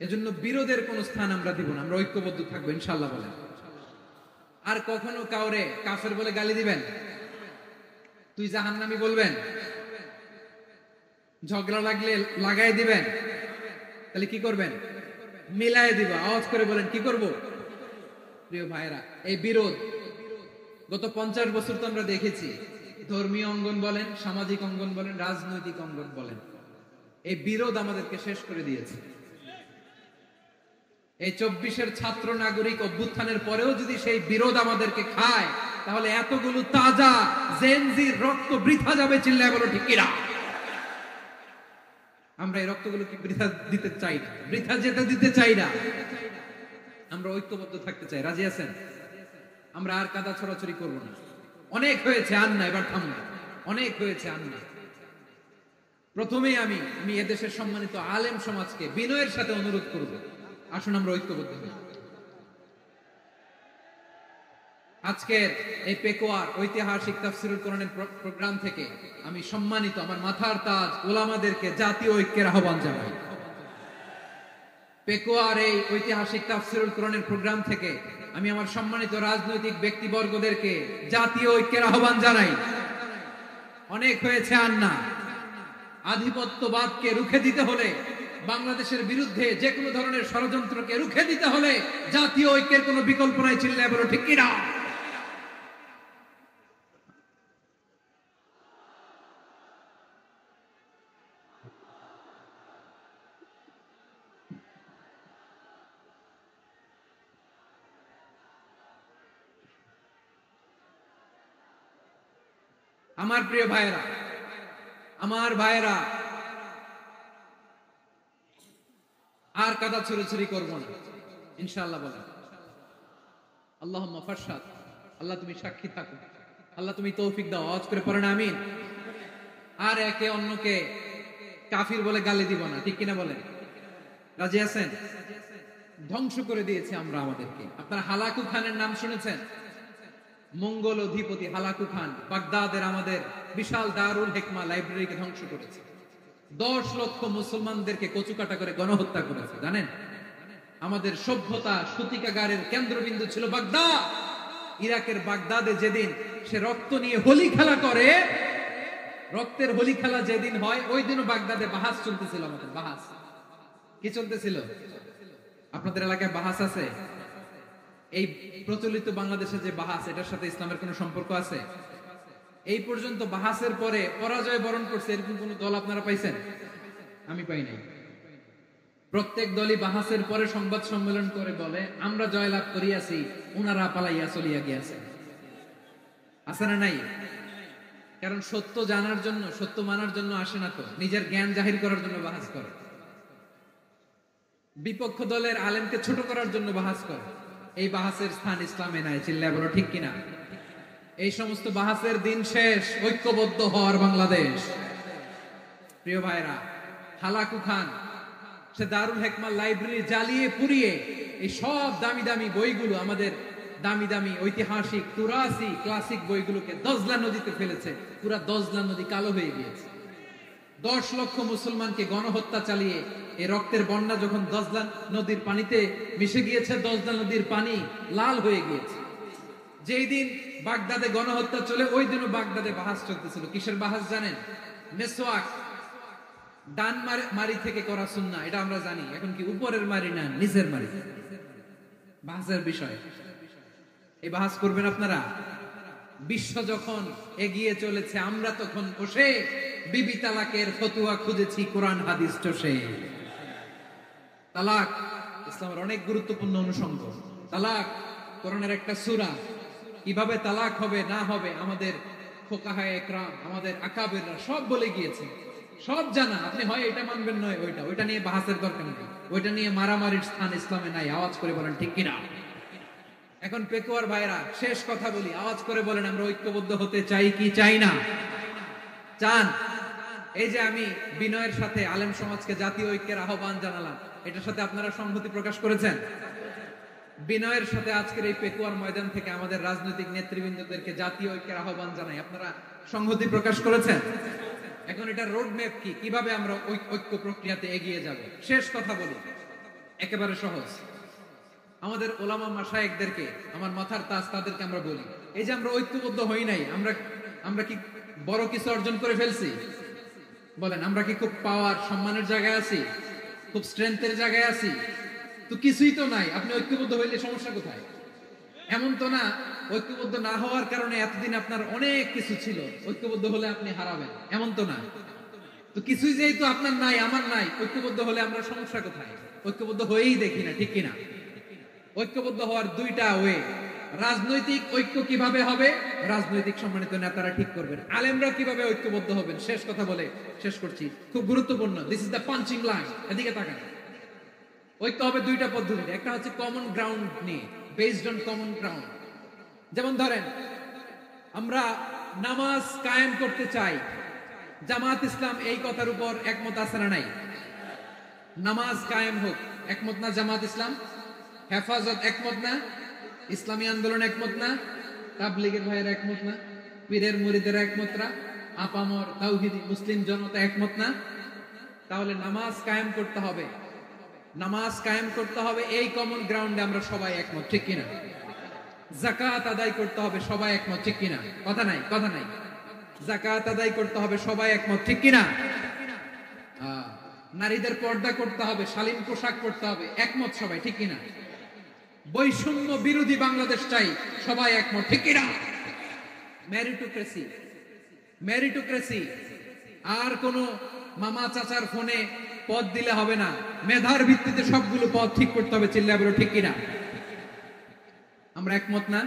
এজন্য বিরোধের কোন স্থান আমরা দিব না, আমরা ঐক্যবদ্ধ থাকবো ইনশাআল্লাহ বলেন। আর কখনো কাউরে কাফের বলে গালি দিবেন, তুই জাহান্নামী বলবেন, ঝগড়া লাগলে লাগাই দিবেন, তাহলে কি করবেন? মিলাই দিব। আওয়াজ করে বলেন কি করব? প্রিয় ভাইরা, এই বিরোধ গত 50 বছর তো আমরা দেখেছি। ধর্মীয় অঙ্গন বলেন, সামাজিক অঙ্গন বলেন, রাজনৈতিক অঙ্গন বলেন, এই বিরোধ আমাদেরকে শেষ করে দিয়েছে। এই 24-এর ছাত্র নাগরিক অভ্যুত্থানের পরেও যদি সেই বিরোধ আমাদেরকে খায়, তাহলে এতগুলো তাজা জেনজির রক্ত বৃথা যাবে। চিল্লায় বলো ঠিক কিনা? আমরা এই রক্তগুলোকে বৃথা দিতে চাই না, বৃথা যেতে দিতে চাই না। আমরা ঐক্যবদ্ধ থাকতে চাই। রাজি আছেন? আমরা আর কাদা ছড়াছড়ি করব না। অনেক হয়েছে, আর না, এবার থামুন। অনেক হয়েছে, আর না। প্রথমেই আমি এদেশের সম্মানিত আলেম সমাজকে বিনয়ের সাথে অনুরোধ করব, আসুন আমরা ঐক্যবদ্ধ হই। আজকের এই পেকুয়ার ঐতিহাসিক তাফসীরুল কোরআনের প্রোগ্রাম থেকে আমি সম্মানিত আমার মাথার তাজ ওলামাদেরকে জাতীয় ঐক্যের আহ্বান জানাই। পেকুয়ার এই ঐতিহাসিক তাফসীরুল কোরআনের প্রোগ্রাম থেকে আমি আমার সম্মানিত রাজনৈতিক ব্যক্তিবর্গদেরকে জাতীয় ঐক্যের আহ্বান জানাই। অনেক হয়েছে, আর না। আধিপত্যবাদকে রুখে দিতে হলে, বাংলাদেশের বিরুদ্ধে যে কোনো ধরনের ষড়যন্ত্রকে রুখে দিতে হলে জাতীয় ঐক্যের কোনো বিকল্প নাই। চিল্লায় বলো ঠিক কিনা? আমার প্রিয় ভাইয়েরা, আমার ভাইয়েরা, আর কাদা ছুড়াছুড়ি করবো না ইনশাআল্লাহ বলেন। আল্লাহুম্মা ফারশাদ, আল্লাহ তুমি সাক্ষী থাকো, আল্লাহ তুমি তৌফিক দাও। আওয়াজ করে পড়েন আমিন। আর একে অন্যকে কাফির বলে গালি দিব না, ঠিক কিনা বলেন? রাজি আছেন? ধ্বংস করে দিয়েছে আমরা আমাদেরকে। আপনারা হালাকু খানের নাম শুনেছেন? মঙ্গল অধিপতি হালাকু খান বাগদাদের আমাদের বিশাল দারুল হিকমা লাইব্রেরিকে ধ্বংস করেছে। 10 লক্ষ মুসলমানদেরকে কচুকাটা করে গণহত্যা করেছে। জানেন, আমাদের সভ্যতা সূতিকাগারের কেন্দ্রবিন্দু ছিল বাগদাদ। ইরাকের বাগদাদে যেদিন সে রক্ত নিয়ে হোলি খেলা করে, রক্তের হোলি খেলা যেদিন হয়, ওই দিনও বাগদাদে বাহাস চলতেছিল। আমাদের বাহাস কি চলতেছিল? আপনাদের এলাকায় বাহাস আছে? এই প্রচলিত বাংলাদেশে যে বাহাস, এটার সাথে ইসলামের কোনো সম্পর্ক আছে? এই পর্যন্ত বাহাসের পরে পরাজয় বরণ করছে এরকম কোন দল আপনারা পাইছেন? আমি পাই নাই। প্রত্যেক দলই বাহাসের পরে সংবাদ সম্মেলন করে বলে, আমরা জয়লাভ করিয়াছি, উনারা পালাইয়া চলিয়া গিয়াছে। আছে না নাই? কারণ সত্য জানার জন্য, সত্য মানার জন্য আসে না তো, নিজের জ্ঞান জাহির করার জন্য বাহাস করে। বিপক্ষ দলের আলেমকে ছোট করার জন্য বাহাস করে। এই বাহাসের স্থান ইসলামে নাই। চিল্লায় বলো ঠিক কিনা? এই সমস্ত বাহাসের দিন শেষ। ঐক্যবদ্ধ হওয়ার বাংলাদেশ। প্রিয় ভাইরা, হালাকু খান সে দারুল হিকমা লাইব্রেরি জ্বালিয়ে পুড়িয়ে এই সব দামি দামি বইগুলো, আমাদের দামি দামি ঐতিহাসিক তুরাসি ক্লাসিক বইগুলোকে দজলা নদীতে ফেলেছে। পুরা দজলা নদী কালো হয়ে গিয়েছে। 10 লক্ষ মুসলমানকে গণহত্যা চালিয়ে এই রক্তের বন্যা যখন দজলা নদীর পানিতে মিশে গিয়েছে, দজলা নদীর পানি লাল হয়ে গিয়েছে। যেই দিন বাগদাদে গণহত্যা চলে, ওই দিনও বাগদাদে বাহাস চলতেছিল। কিসের বাহাস জানেন? মেসওয়াক, ডান মারি থেকে করা সুন্নাহ, এটা আমরা জানি। এখন কি উপরের মারি না নিচের মারি? বাহাসের বিষয়। এই বাহাস করবেন আপনারা? বিশ্ব যখন এগিয়ে চলেছে, আমরা তখন বসে বিবি তালাকের ফতোয়া খুঁজেছি কোরআন হাদিস চষে। তালাক ইসলামের অনেক গুরুত্বপূর্ণ অনুষঙ্গ। তালাক কোরআনের একটা সূরা। কিভাবে তালাক হবে না হবে আমাদের ফুকাহায়ে ইকরাম, আমাদের আকাবেররা সব বলে গিয়েছে, সব জানা। আপনি হয় এটা মানবেন, নয় ওইটা নিয়ে বাহাসের দরকার নেই, ওইটা নিয়ে মারামারির স্থান ইসলামে নাই। আওয়াজ করে বলেন ঠিক কিনা? এখন পেকুয়ার ভাইরা শেষ কথা বলি, আওয়াজ করে বলেন আমরা ঐক্যবদ্ধ হতে চাই কি চাই না? চান? এই যে আমি বিনয়ের সাথে আলেম সমাজকে জাতীয় ঐক্যের আহ্বান জানালাম, এটার সাথে আপনারা সংহতি প্রকাশ করেছেন? বিনয়ের সাথে আজকের এই পেকুয়ার ময়দান থেকে আমাদের রাজনৈতিক নেতৃবৃন্দদেরকে জাতীয় ঐক্যের আহ্বান জানাই, আপনারা সংহতি প্রকাশ করেছেন? এখন এটা রোড ম্যাপ কি, কিভাবে আমরা ঐক্য প্রক্রিয়াতে এগিয়ে যাব? শেষ কথা বলি, একেবারে সহজ। আমাদের ওলামা মাশায়েখদেরকে, আমার মাথার তাজ, তাদেরকে আমরা বলি, এই যে আমরা ঐক্যবদ্ধ হই নাই, আমরা কি বড় কিছু অর্জন করে ফেলছি? বলেন, আমরা কি খুব পাওয়ার সম্মানের জায়গায় আছি? খুব স্ট্রেংথের জায়গায় আছি? তো কিছুই তো নাই। আপনি ঐক্যবদ্ধ হইলে সমস্যা কোথায়? এমন তো না ঐক্যবদ্ধ না হওয়ার কারণে এতদিন আপনার অনেক কিছু ছিল, ঐক্যবদ্ধ হলে আপনি হারাবেন, এমন তো না। তো কিছুই যেহেতু আপনার নাই, আমার নাই, ঐক্যবদ্ধ হলে আমরা সমস্যা কোথায়? ঐক্যবদ্ধ হয়েই দেখি না, ঠিক কিনা? ঐক্যবদ্ধ হওয়ার দুইটা ওয়ে। রাজনৈতিক ঐক্য কিভাবে হবে? রাজনৈতিক সম্মানিত নেতারা ঠিক করবেন। আলেমরা কিভাবে ঐক্যবদ্ধ হবেন? শেষ কথা বলে শেষ করছি, খুব গুরুত্বপূর্ণ। This is the punching line. এদিকে তাকান। ঐক্য হবে দুইটা পদ্ধতিতে। একটা হচ্ছে কমন গ্রাউন্ড নিয়ে, বেসড অন কমন গ্রাউন্ড। যেমন ধরেন, আমরা নামাজ কায়েম করতে চাই, জামাত ইসলাম এই কথার উপর একমত আছে না নাই? নামাজ কায়েম হোক, একমত না জামাত ইসলাম? হেফাজত একমত না? ইসলামী আন্দোলন একমত না? তাবলীগের ভাইয়েরা একমত না? পীরের মুরিদেরা একমত না? আপামর তাওহীদি মুসলিম জনতা একমত না? তাহলে নামাজ কায়েম করতে হবে, নামাজ কায়েম করতে হবে, এই কমন গ্রাউন্ডে আমরা সবাই একমত, ঠিক কিনা? যাকাত আদায় করতে হবে, সবাই একমত, ঠিক কিনা? কথা নাই, কথা নাই। যাকাত আদায় করতে হবে, সবাই একমত, ঠিক কিনা? নারীদের পর্দা করতে হবে, শালীন পোশাক পরতে হবে, একমত সবাই, ঠিক কিনা? বৈষম্য বিরোধী বাংলাদেশ চাই, সবাই একমত, ঠিক কিনা? Meritocracy, meritocracy. আর কোন মামা চাচার ফোনে পদ দিলে হবে না, মেধার ভিত্তিতে সবগুলো পদ ঠিক করতে হবে, চিল্লায় বলো ঠিক কিনা? আমরা একমত না?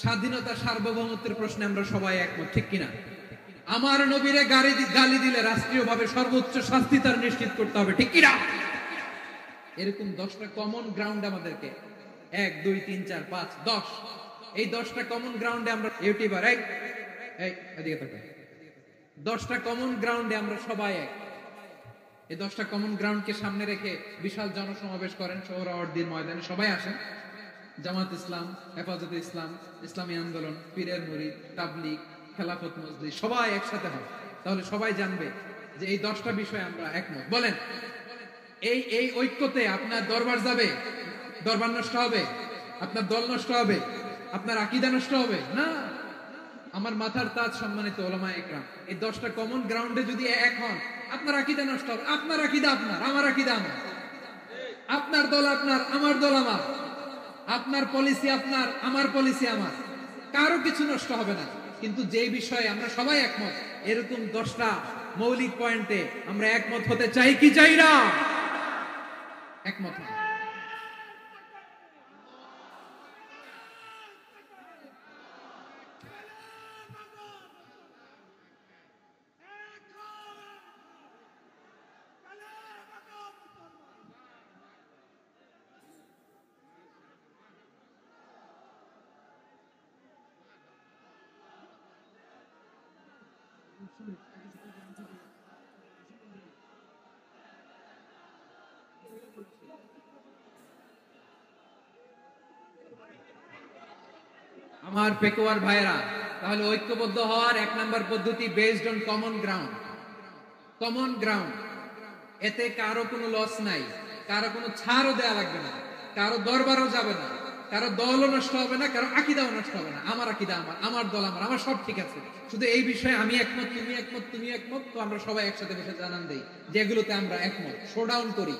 স্বাধীনতা সার্বভৌমত্বের প্রশ্নে আমরা সবাই একমত, ঠিক কিনা? আমার নবীরে গালি দিলে রাষ্ট্রীয়ভাবে সর্বোচ্চ শাস্তি তার নিশ্চিত করতে হবে, ঠিক কিনা? এরকম 10টা কমন গ্রাউন্ড আমাদেরকে, 1 2 3 4 5 10, এই 10টা কমন গ্রাউন্ডে আমরা ইউটিউবার এদিকে তাকান, 10টা কমন গ্রাউন্ডে আমরা সবাই এক। এই 10টা কমন গ্রাউন্ডকে সামনে রেখে বিশাল জনসমাবেশ করেন সোহরাওয়ার্দীর ময়দানে, সবাই আসেন। জামাত ইসলাম, হেফাজতে ইসলাম, ইসলামী আন্দোলন, পীরের মুরিদ, তাবলীগ, খেলাফত মজলিস, সবাই একসাথে হয়। তাহলে সবাই জানবে যে এই 10টা বিষয়ে আমরা একমত। বলেন, এই ঐক্যতে আপনার দরবার যাবে, দরবার নষ্ট হবে? আপনার দল নষ্ট হবে? আপনার আকীদা নষ্ট হবে? না। আমার মাথার তাজ সম্মানিত ওলামায়ে ইকরাম, এই 10টা কমন গ্রাউন্ডে যদি এক হন, আপনার আকীদা নষ্ট হবে? আপনার আকীদা আপনার, আমার আকীদা আমার, আপনার দল আপনার, আমার দল আমার, আপনার পলিসি আপনার, আমার পলিসি আমার, কারো কিছু নষ্ট হবে না। কিন্তু যে বিষয়ে আমরা সবাই একমত, এরকম 10টা মৌলিক পয়েন্টে আমরা একমত হতে চাই কি চাই না? একমত হন। আমার পেকুয়ার ভাইরা, তাহলে ঐক্যবদ্ধ হওয়ার 1 নম্বর পদ্ধতি based on common ground. Common ground, এতে কারো কোনো লস নাই, কারো কোনো ছাড়ও দেয়া লাগবে না, কারো দরবারও যাবে না, কারো দলও নষ্ট হবে না, কারো আকীদাও নষ্ট হবে না। আমার আকীদা আমার, আমার দল আমার, আমার সব ঠিক আছে। শুধু এই বিষয়ে আমি একমত, তুমি একমত, তুমি একমত, তো আমরা সবাই একসাথে বসে জানান দেই যেগুলোতে আমরা একমত, শোডাউন করি।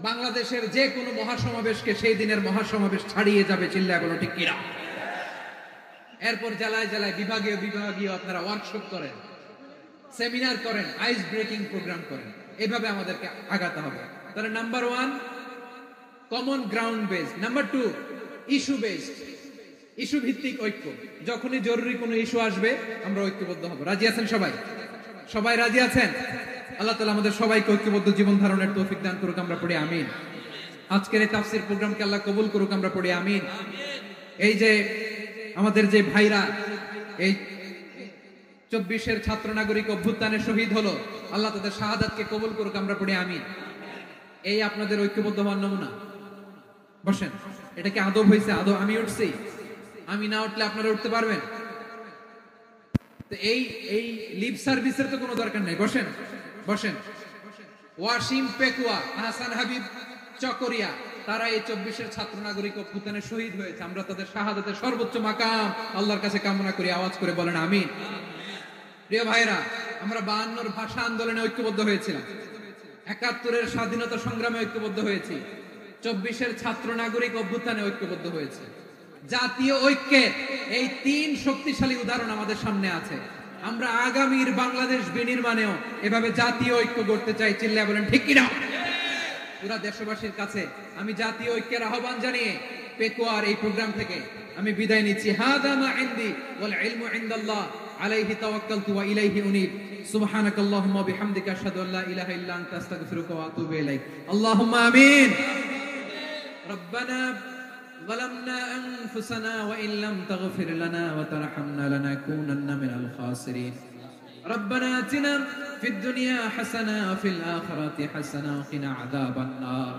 বাংলাদেশের যে কোনো মহাসমাবেশকে সেই দিনের মহাসমাবেশ ছাড়িয়ে যাবে, চিল্লায় বলো ঠিক কিনা? এরপর জেলায় জেলায় বিভাগীয় বিভাগীয় আপনারা ওয়ার্কশপ করেন, সেমিনার করেন, আইস ব্রেকিং প্রোগ্রাম করেন, এভাবে আমাদেরকে আগাতে হবে। তাহলে number 1 common ground based, number 2 issue based, issue ভিত্তিক ঐক্য। যখনই জরুরি কোনো ইস্যু আসবে আমরা ঐক্যবদ্ধ হব। রাজি আছেন সবাই? সবাই রাজি আছেন? আল্লাহ তাআলা আমাদের সবাইকে ঐক্যবদ্ধ জীবন ধারণের তৌফিক দান করুক, আমরা পড়ি আমিন। আজকের এই তাফসীর প্রোগ্রামকে আল্লাহ কবুল করুক, আমরা পড়ি আমিন। এই যে আমাদের যে ভাইরা এই 24-এর ছাত্র নাগরিক অভ্যুত্থানে শহীদ হলো, আল্লাহ তাদের শাহাদাতকে কবুল করুক, আমরা পড়ি আমিন। এই আপনাদের ঐক্যবদ্ধ হওয়ার নমুনা। বসেন, এটা কি আদব হয়েছে? আদব আমি উঠছি, আমি না উঠলে আপনারা উঠতে পারবেন? তো এই এই লিপ সার্ভিসের তো কোনো দরকার নেই। বসেন বসেন। ওয়াসিম পেকুয়া, হাসান হাবিব চকরিয়া, তারা এই 24-এর ছাত্র নাগরিক অভ্যুত্থানে শহীদ হয়েছে। আমরা তাদের শাহাদাতের সর্বোচ্চ মাকাম আল্লাহর কাছে কামনা করি। আওয়াজ করে বলেন আমিন। প্রিয় ভাইরা, আমরা 52-র ভাষা আন্দোলনে ঐক্যবদ্ধ হয়েছিলাম, 71-এর স্বাধীনতা সংগ্রামে ঐক্যবদ্ধ হয়েছি, 24-এর ছাত্র নাগরিক অভ্যুত্থানে ঐক্যবদ্ধ হয়েছে। জাতীয় ঐক্যের এই 3 শক্তিশালী উদাহরণ আমাদের সামনে আছে। আমরা আগামীর বাংলাদেশ বিনির্মাণেও এভাবে জাতীয় ঐক্য গড়তে চাই। চিল্লায়া বলেন ঠিক কিনা? পুরা দেশবাসীর কাছে আমি জাতীয় ঐক্যের আহ্বান জানিয়ে পেকুয়ার এই প্রোগ্রাম থেকে আমি বিদায় নিচ্ছি। হাদা মা ইনদি ওয়াল ইলমু ইনদাল্লাহ আলাইহি তাওয়াক্কালতু ওয়া ইলাইহি উনীব। সুবহানাকাল্লাহুম্মা ওয়া বিহামদিকা আশহাদু আল্লা ইলাহা ইল্লা আনতা আস্তাগফিরুকা ওয়া আতুবু ইলাইক। আল্লাহুম্মা আমিন। রব্বানা ظلمنا أنفسنا وإن لم تغفر لنا وترحمنا لنكونن من الخاسرين. ربنا آتنا في الدنيا حسنة وفي الآخرة حسنة وقنا عذاب النار.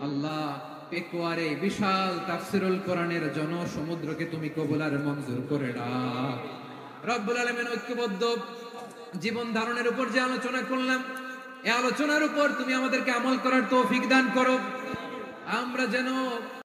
আল্লাহ, পেকুয়ারে বিশাল তাফসীরুল কোরআনের জনসমুদ্রকে তুমি কবুল আর মঞ্জুর করে নাও। রব্বুল আলামিন, ঐক্যবদ্ধ জীবন ধারণের উপর যে আলোচনা করলাম, এই আলোচনার উপর তুমি আমাদেরকে আমল করার তৌফিক দান করো। আমরা যেন